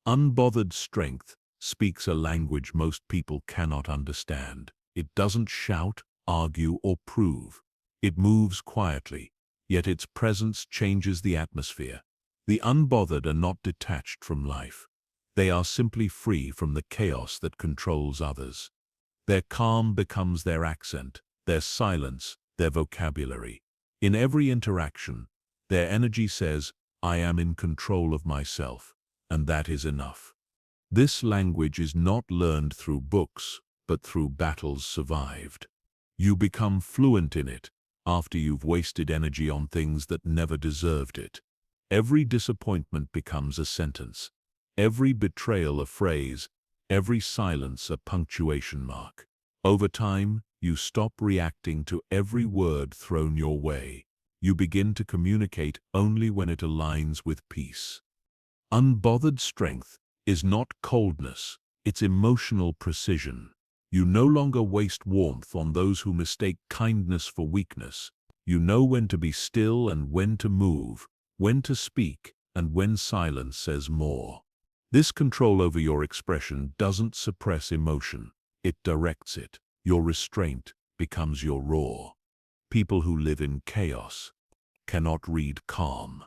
Unbothered strength speaks a language most people cannot understand. It doesn't shout, argue, or prove. It moves quietly, yet its presence changes the atmosphere. The unbothered are not detached from life. They are simply free from the chaos that controls others. Their calm becomes their accent, their silence, their vocabulary. In every interaction, their energy says, "I am in control of myself," and that is enough. This language is not learned through books, but through battles survived. You become fluent in it after you've wasted energy on things that never deserved it. Every disappointment becomes a sentence, every betrayal a phrase, every silence a punctuation mark. Over time, you stop reacting to every word thrown your way. You begin to communicate only when it aligns with peace. Unbothered strength is not coldness, it's emotional precision. You no longer waste warmth on those who mistake kindness for weakness. You know when to be still and when to move, when to speak and when silence says more. This control over your expression doesn't suppress emotion, it directs it. Your restraint becomes your roar. People who live in chaos cannot read calm.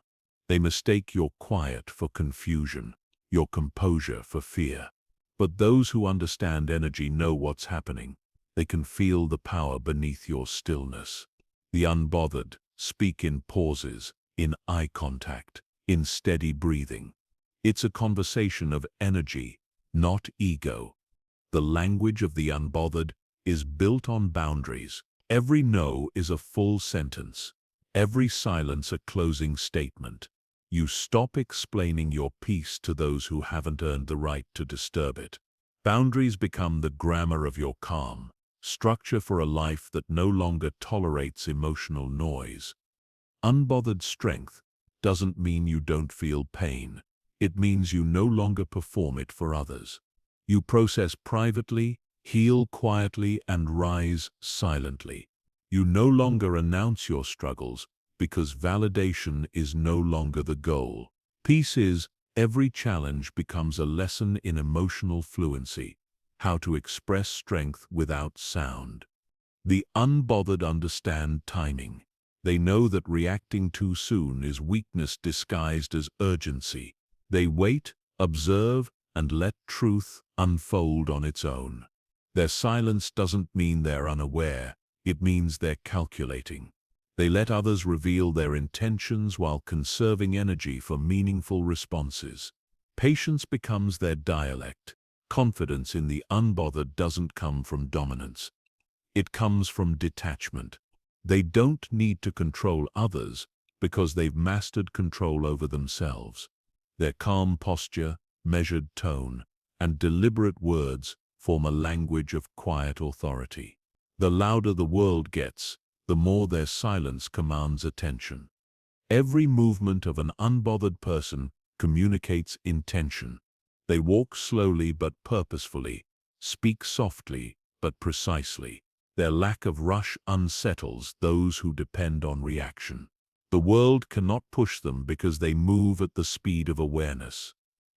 They mistake your quiet for confusion, your composure for fear. But those who understand energy know what's happening. They can feel the power beneath your stillness. The unbothered speak in pauses, in eye contact, in steady breathing. It's a conversation of energy, not ego. The language of the unbothered is built on boundaries, Every no is a full sentence. Every silence a closing statement. You stop explaining your peace to those who haven't earned the right to disturb it. Boundaries become the grammar of your calm, structure for a life that no longer tolerates emotional noise. Unbothered strength doesn't mean you don't feel pain. It means you no longer perform it for others. You process privately, heal quietly, and rise silently. You no longer announce your struggles because validation is no longer the goal. Peace is, every challenge becomes a lesson in emotional fluency, how to express strength without sound. The unbothered understand timing. They know that reacting too soon is weakness disguised as urgency. They wait, observe, and let truth unfold on its own. Their silence doesn't mean they're unaware, it means they're calculating. They let others reveal their intentions while conserving energy for meaningful responses. Patience becomes their dialect. Confidence in the unbothered doesn't come from dominance. It comes from detachment. They don't need to control others because they've mastered control over themselves. Their calm posture, measured tone, and deliberate words form a language of quiet authority. The louder the world gets, the more their silence commands attention. Every movement of an unbothered person communicates intention. They walk slowly but purposefully, speak softly but precisely. Their lack of rush unsettles those who depend on reaction. The world cannot push them because they move at the speed of awareness.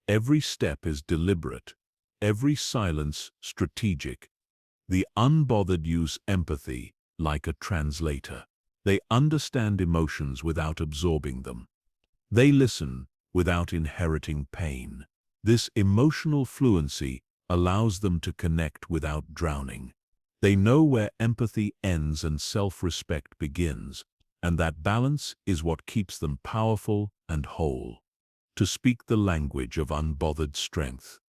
Every step is deliberate, every silence strategic. The unbothered use empathy like a translator. They understand emotions without absorbing them. They listen without inheriting pain. This emotional fluency allows them to connect without drowning. They know where empathy ends and self-respect begins, and that balance is what keeps them powerful and whole. To speak the language of unbothered strength,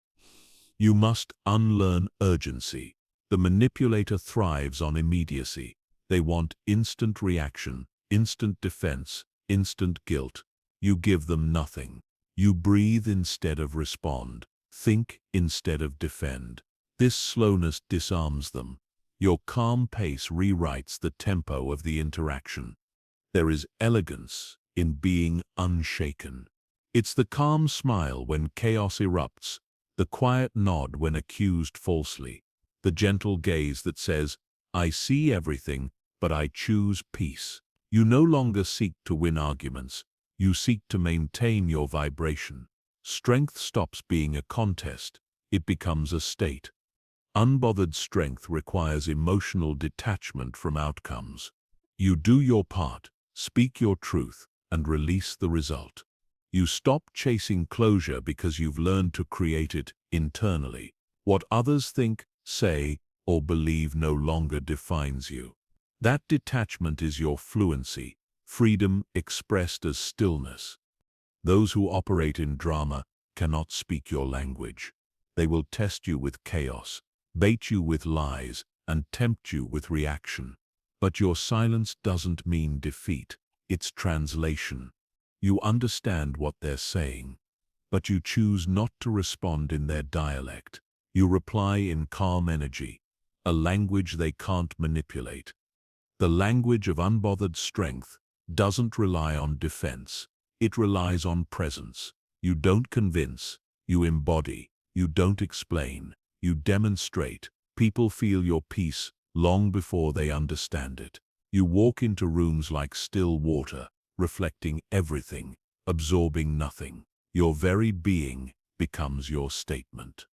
you must unlearn urgency. The manipulator thrives on immediacy. They want instant reaction, instant defense, instant guilt. You give them nothing. You breathe instead of respond. Think instead of defend. This slowness disarms them. Your calm pace rewrites the tempo of the interaction. There is elegance in being unshaken. It's the calm smile when chaos erupts, the quiet nod when accused falsely, the gentle gaze that says, "I see everything, but I choose peace." You no longer seek to win arguments. You seek to maintain your vibration. Strength stops being a contest. It becomes a state. Unbothered strength requires emotional detachment from outcomes. You do your part, speak your truth, and release the result. You stop chasing closure because you've learned to create it internally. What others think, say, or believe no longer defines you. That detachment is your fluency, freedom expressed as stillness. Those who operate in drama cannot speak your language. They will test you with chaos, bait you with lies, and tempt you with reaction. But your silence doesn't mean defeat, it's translation. You understand what they're saying, but you choose not to respond in their dialect. You reply in calm energy, a language they can't manipulate. The language of unbothered strength doesn't rely on defense. It relies on presence. You don't convince, you embody. You don't explain, you demonstrate. People feel your peace long before they understand it. You walk into rooms like still water, reflecting everything, absorbing nothing. Your very being becomes your statement.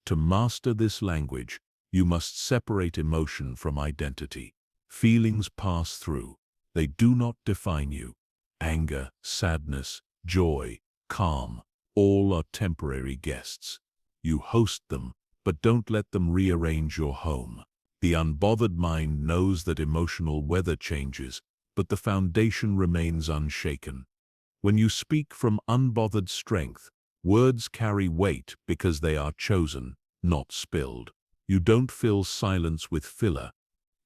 To master this language, you must separate emotion from identity. Feelings pass through. They do not define you. Anger, sadness, joy, calm, all are temporary guests. You host them, but don't let them rearrange your home. The unbothered mind knows that emotional weather changes, but the foundation remains unshaken. When you speak from unbothered strength, words carry weight because they are chosen, not spilled. You don't fill silence with filler.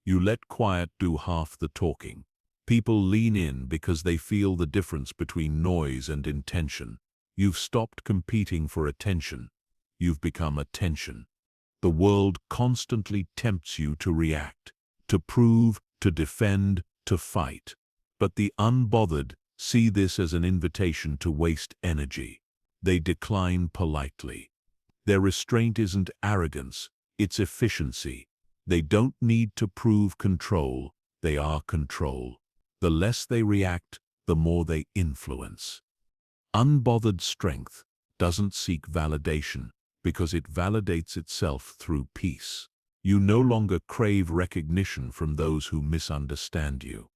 You let quiet do half the talking. People lean in because they feel the difference between noise and intention. You've stopped competing for attention. You've become attention. The world constantly tempts you to react, to prove, to defend, to fight. But the unbothered see this as an invitation to waste energy. They decline politely. Their restraint isn't arrogance, it's efficiency. They don't need to prove control, they are control. The less they react, the more they influence. Unbothered strength doesn't seek validation because it validates itself through peace. You no longer crave recognition from those who misunderstand you.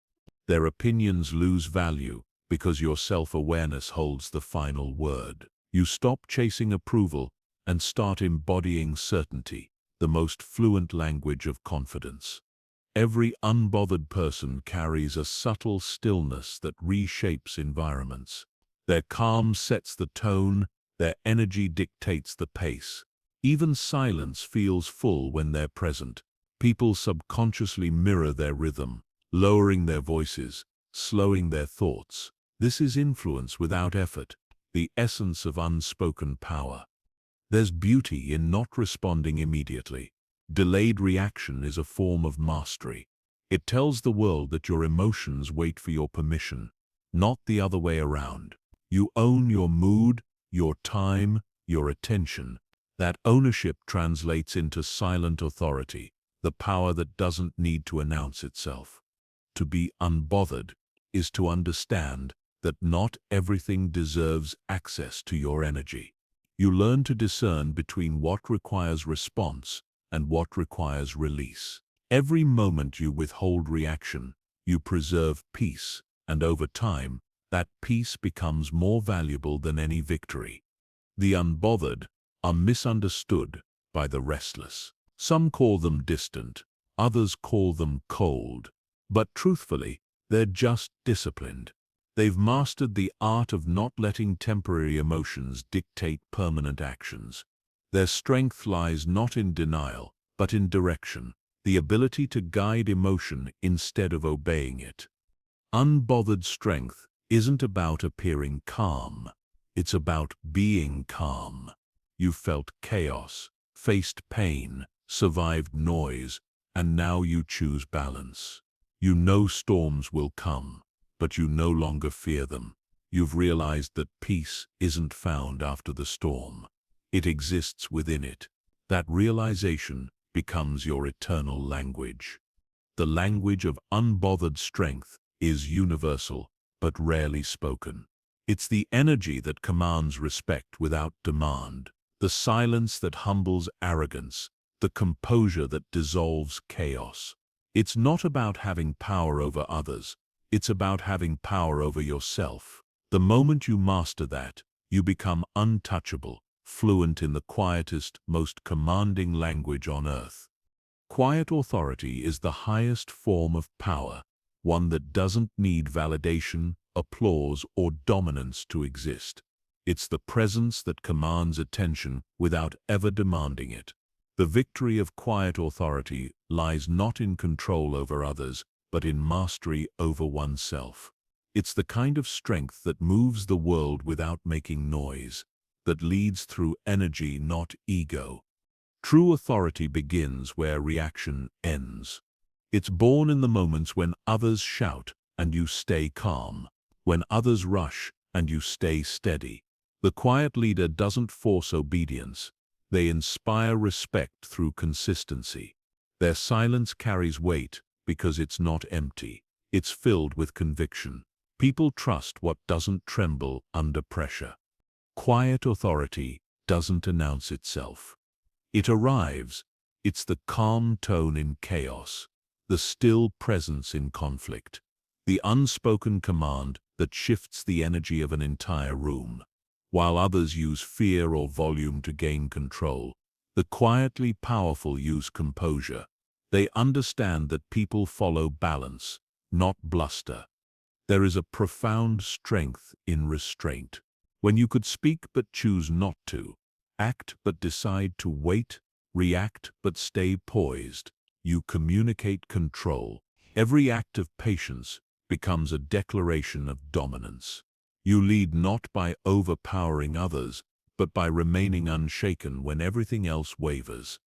Their opinions lose value because your self-awareness holds the final word. You stop chasing approval and start embodying certainty, the most fluent language of confidence. Every unbothered person carries a subtle stillness that reshapes environments. Their calm sets the tone, their energy dictates the pace. Even silence feels full when they're present. People subconsciously mirror their rhythm, lowering their voices, slowing their thoughts. This is influence without effort, the essence of unspoken power. There's beauty in not responding immediately. Delayed reaction is a form of mastery. It tells the world that your emotions wait for your permission, not the other way around. You own your mood, your time, your attention. That ownership translates into silent authority, the power that doesn't need to announce itself. To be unbothered is to understand that not everything deserves access to your energy. You learn to discern between what requires response and what requires release. Every moment you withhold reaction, you preserve peace, and over time, that peace becomes more valuable than any victory. The unbothered are misunderstood by the restless. Some call them distant, others call them cold. But truthfully, they're just disciplined. They've mastered the art of not letting temporary emotions dictate permanent actions. Their strength lies not in denial, but in direction, the ability to guide emotion instead of obeying it. Unbothered strength isn't about appearing calm. It's about being calm. You felt chaos, faced pain, survived noise, and now you choose balance. You know storms will come, but you no longer fear them. You've realized that peace isn't found after the storm. It exists within it. That realization becomes your eternal language. The language of unbothered strength is universal, but rarely spoken. It's the energy that commands respect without demand, the silence that humbles arrogance, the composure that dissolves chaos. It's not about having power over others, it's about having power over yourself. The moment you master that, you become untouchable, fluent in the quietest, most commanding language on earth. Quiet authority is the highest form of power, one that doesn't need validation, applause, or dominance to exist. It's the presence that commands attention without ever demanding it. The victory of quiet authority lies not in control over others, but in mastery over oneself. It's the kind of strength that moves the world without making noise, that leads through energy, not ego. True authority begins where reaction ends. It's born in the moments when others shout and you stay calm, when others rush and you stay steady. The quiet leader doesn't force obedience. They inspire respect through consistency. Their silence carries weight because it's not empty. It's filled with conviction. People trust what doesn't tremble under pressure. Quiet authority doesn't announce itself. It arrives. It's the calm tone in chaos, the still presence in conflict, the unspoken command that shifts the energy of an entire room. While others use fear or volume to gain control, the quietly powerful use composure. They understand that people follow balance, not bluster. There is a profound strength in restraint. When you could speak but choose not to, act but decide to wait, react but stay poised, you communicate control. Every act of patience becomes a declaration of dominance. You lead not by overpowering others, but by remaining unshaken when everything else wavers.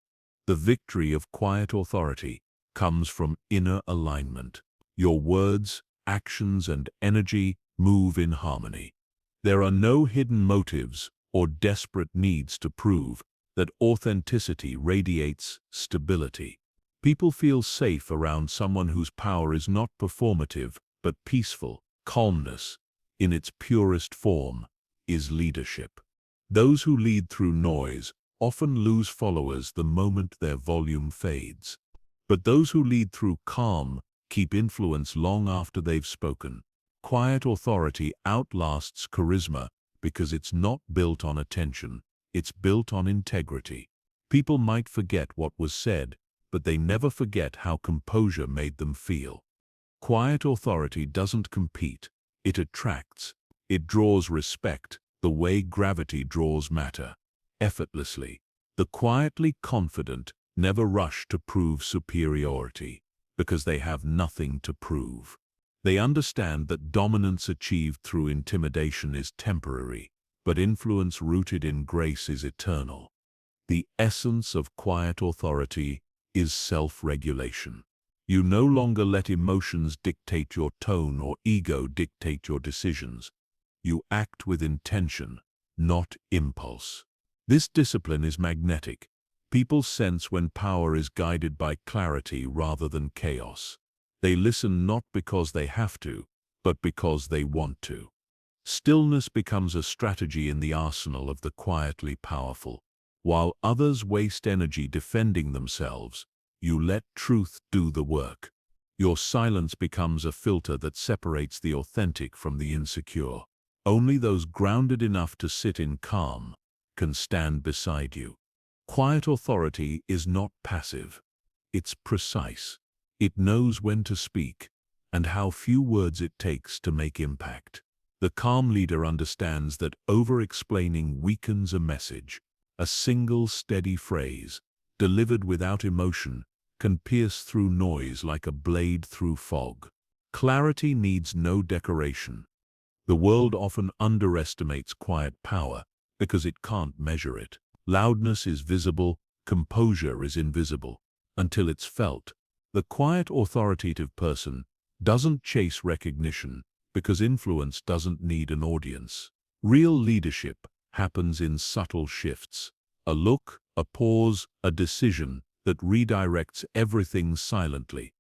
The victory of quiet authority comes from inner alignment. Your words, actions, and energy move in harmony. There are no hidden motives or desperate needs to prove that authenticity radiates stability. People feel safe around someone whose power is not performative but peaceful. Calmness, in its purest form, is leadership. Those who lead through noise often lose followers the moment their volume fades. But those who lead through calm keep influence long after they've spoken. Quiet authority outlasts charisma because it's not built on attention, it's built on integrity. People might forget what was said, but they never forget how composure made them feel. Quiet authority doesn't compete, it attracts. It draws respect the way gravity draws matter, effortlessly. The quietly confident never rush to prove superiority, because they have nothing to prove. They understand that dominance achieved through intimidation is temporary, but influence rooted in grace is eternal. The essence of quiet authority is self-regulation. You no longer let emotions dictate your tone or ego dictate your decisions. You act with intention, not impulse. This discipline is magnetic. People sense when power is guided by clarity rather than chaos. They listen not because they have to, but because they want to. Stillness becomes a strategy in the arsenal of the quietly powerful. While others waste energy defending themselves, you let truth do the work. Your silence becomes a filter that separates the authentic from the insecure. Only those grounded enough to sit in calm can stand beside you. Quiet authority is not passive. It's precise. It knows when to speak and how few words it takes to make impact. The calm leader understands that over-explaining weakens a message. A single steady phrase, delivered without emotion, can pierce through noise like a blade through fog. Clarity needs no decoration. The world often underestimates quiet power because it can't measure it. Loudness is visible, composure is invisible, until it's felt. The quiet authoritative person doesn't chase recognition because influence doesn't need an audience. Real leadership happens in subtle shifts. A look, a pause, a decision that redirects everything silently.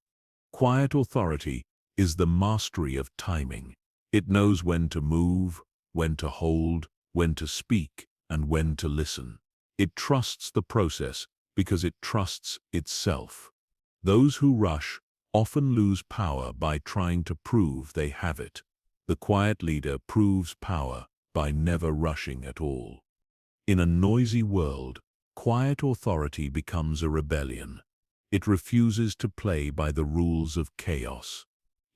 Quiet authority is the mastery of timing. It knows when to move, when to hold, when to speak, and when to listen. It trusts the process because it trusts itself. Those who rush often lose power by trying to prove they have it. The quiet leader proves power by never rushing at all. In a noisy world, quiet authority becomes a rebellion. It refuses to play by the rules of chaos.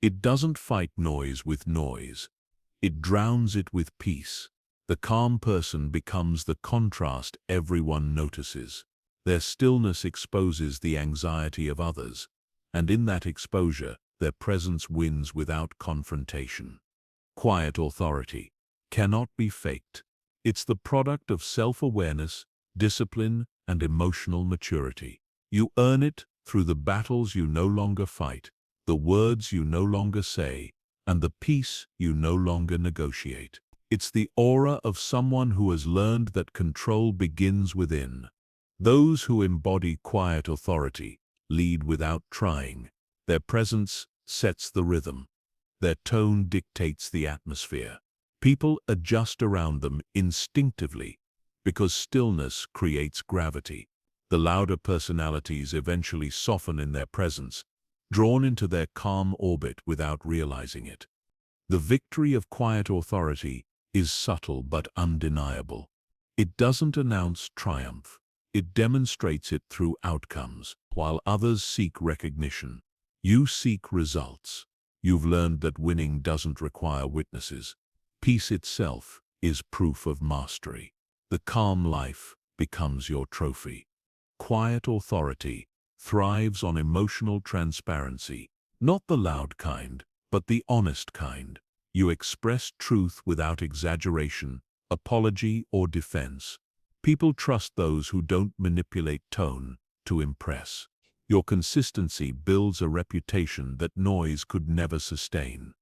It doesn't fight noise with noise. It drowns it with peace. The calm person becomes the contrast everyone notices. Their stillness exposes the anxiety of others, and in that exposure, their presence wins without confrontation. Quiet authority cannot be faked. It's the product of self-awareness, discipline, and emotional maturity. You earn it through the battles you no longer fight, the words you no longer say, and the peace you no longer negotiate. It's the aura of someone who has learned that control begins within. Those who embody quiet authority lead without trying. Their presence sets the rhythm. Their tone dictates the atmosphere. People adjust around them instinctively because stillness creates gravity. The louder personalities eventually soften in their presence, drawn into their calm orbit without realizing it. The victory of quiet authority is subtle but undeniable. It doesn't announce triumph. It demonstrates it through outcomes. While others seek recognition, you seek results. You've learned that winning doesn't require witnesses. Peace itself is proof of mastery. The calm life becomes your trophy. Quiet authority thrives on emotional transparency. Not the loud kind, but the honest kind. You express truth without exaggeration, apology, or defense. People trust those who don't manipulate tone to impress. Your consistency builds a reputation that noise could never sustain.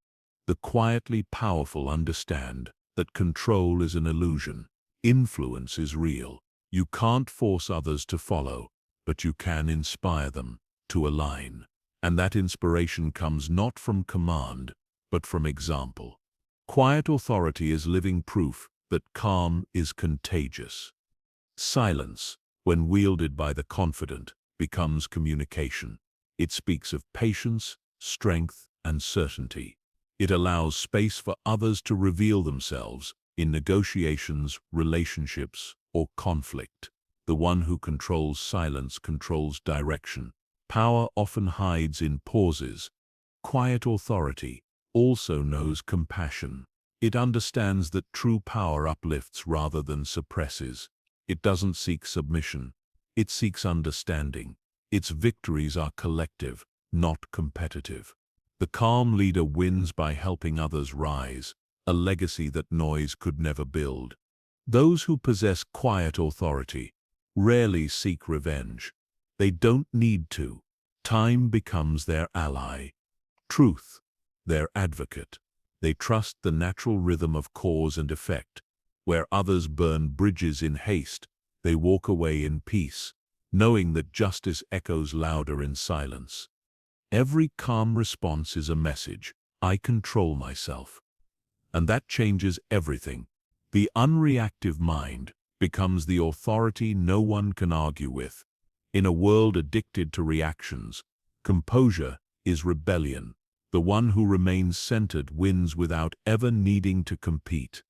The quietly powerful understand that control is an illusion. Influence is real. You can't force others to follow, but you can inspire them to align. And that inspiration comes not from command, but from example. Quiet authority is living proof that calm is contagious. Silence, when wielded by the confident, becomes communication. It speaks of patience, strength, and certainty. It allows space for others to reveal themselves in negotiations, relationships, or conflict. The one who controls silence controls direction. Power often hides in pauses. Quiet authority also knows compassion. It understands that true power uplifts rather than suppresses. It doesn't seek submission. It seeks understanding. Its victories are collective, not competitive. The calm leader wins by helping others rise, a legacy that noise could never build. Those who possess quiet authority rarely seek revenge. They don't need to. Time becomes their ally. Truth, their advocate. They trust the natural rhythm of cause and effect. Where others burn bridges in haste, they walk away in peace, knowing that justice echoes louder in silence. Every calm response is a message: I control myself. And that changes everything. The unreactive mind becomes the authority no one can argue with. In a world addicted to reactions, composure is rebellion. The one who remains centered wins without ever needing to compete.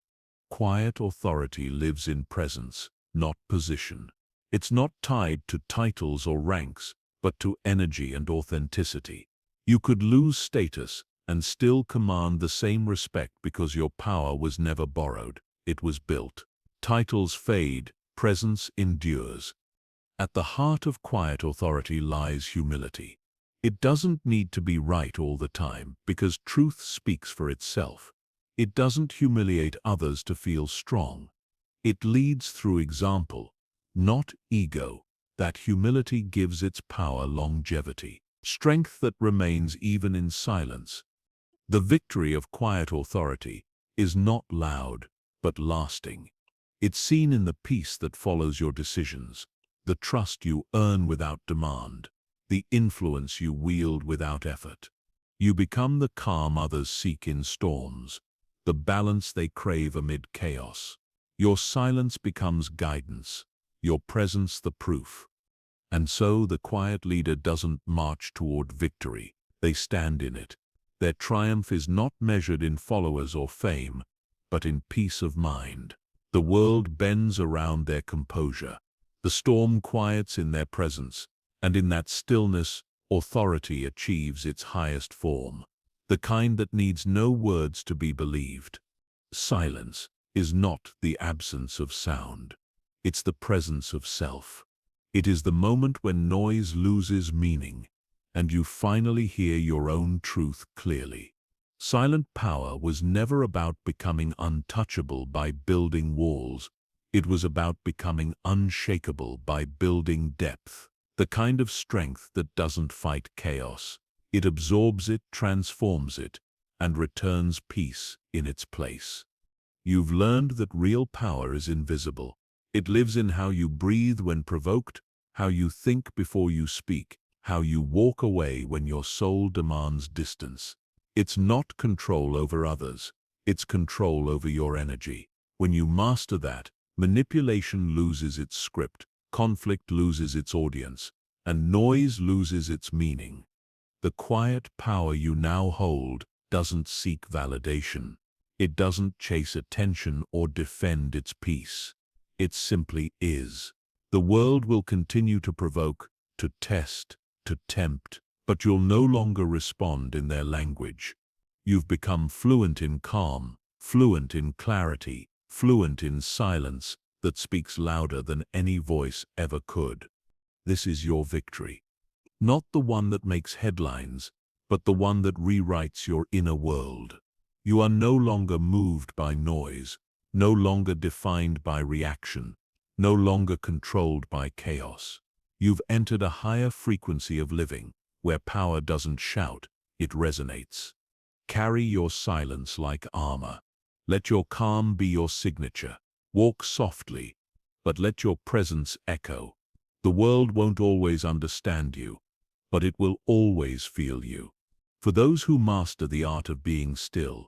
Quiet authority lives in presence, not position. It's not tied to titles or ranks, but to energy and authenticity. You could lose status and still command the same respect because your power was never borrowed, it was built. Titles fade, presence endures. At the heart of quiet authority lies humility. It doesn't need to be right all the time because truth speaks for itself. It doesn't humiliate others to feel strong. It leads through example, not ego. That humility gives its power longevity, strength that remains even in silence. The victory of quiet authority is not loud, but lasting. It's seen in the peace that follows your decisions, the trust you earn without demand, the influence you wield without effort. You become the calm others seek in storms, the balance they crave amid chaos. Your silence becomes guidance, your presence the proof. And so the quiet leader doesn't march toward victory, they stand in it. Their triumph is not measured in followers or fame, but in peace of mind. The world bends around their composure. The storm quiets in their presence, and in that stillness, authority achieves its highest form, the kind that needs no words to be believed. Silence is not the absence of sound. It's the presence of self. It is the moment when noise loses meaning, and you finally hear your own truth clearly. Silent power was never about becoming untouchable by building walls. It was about becoming unshakable by building depth. The kind of strength that doesn't fight chaos. It absorbs it, transforms it, and returns peace in its place. You've learned that real power is invisible. It lives in how you breathe when provoked, how you think before you speak, how you walk away when your soul demands distance. It's not control over others, it's control over your energy. When you master that, manipulation loses its script, conflict loses its audience, and noise loses its meaning. The quiet power you now hold doesn't seek validation. It doesn't chase attention or defend its peace. It simply is. The world will continue to provoke, to test, to tempt, but you'll no longer respond in their language. You've become fluent in calm, fluent in clarity, fluent in silence that speaks louder than any voice ever could. This is your victory. Not the one that makes headlines, but the one that rewrites your inner world. You are no longer moved by noise, no longer defined by reaction, no longer controlled by chaos. You've entered a higher frequency of living, where power doesn't shout, it resonates. Carry your silence like armor. Let your calm be your signature. Walk softly, but let your presence echo. The world won't always understand you, but it will always feel you. For those who master the art of being still,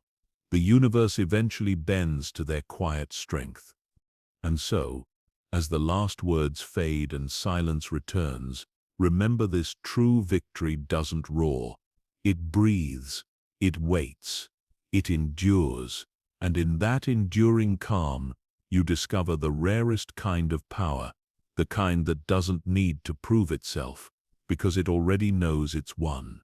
the universe eventually bends to their quiet strength. And so, as the last words fade and silence returns, remember this: true victory doesn't roar. It breathes, it waits, it endures, and in that enduring calm, you discover the rarest kind of power, the kind that doesn't need to prove itself, because it already knows it's won.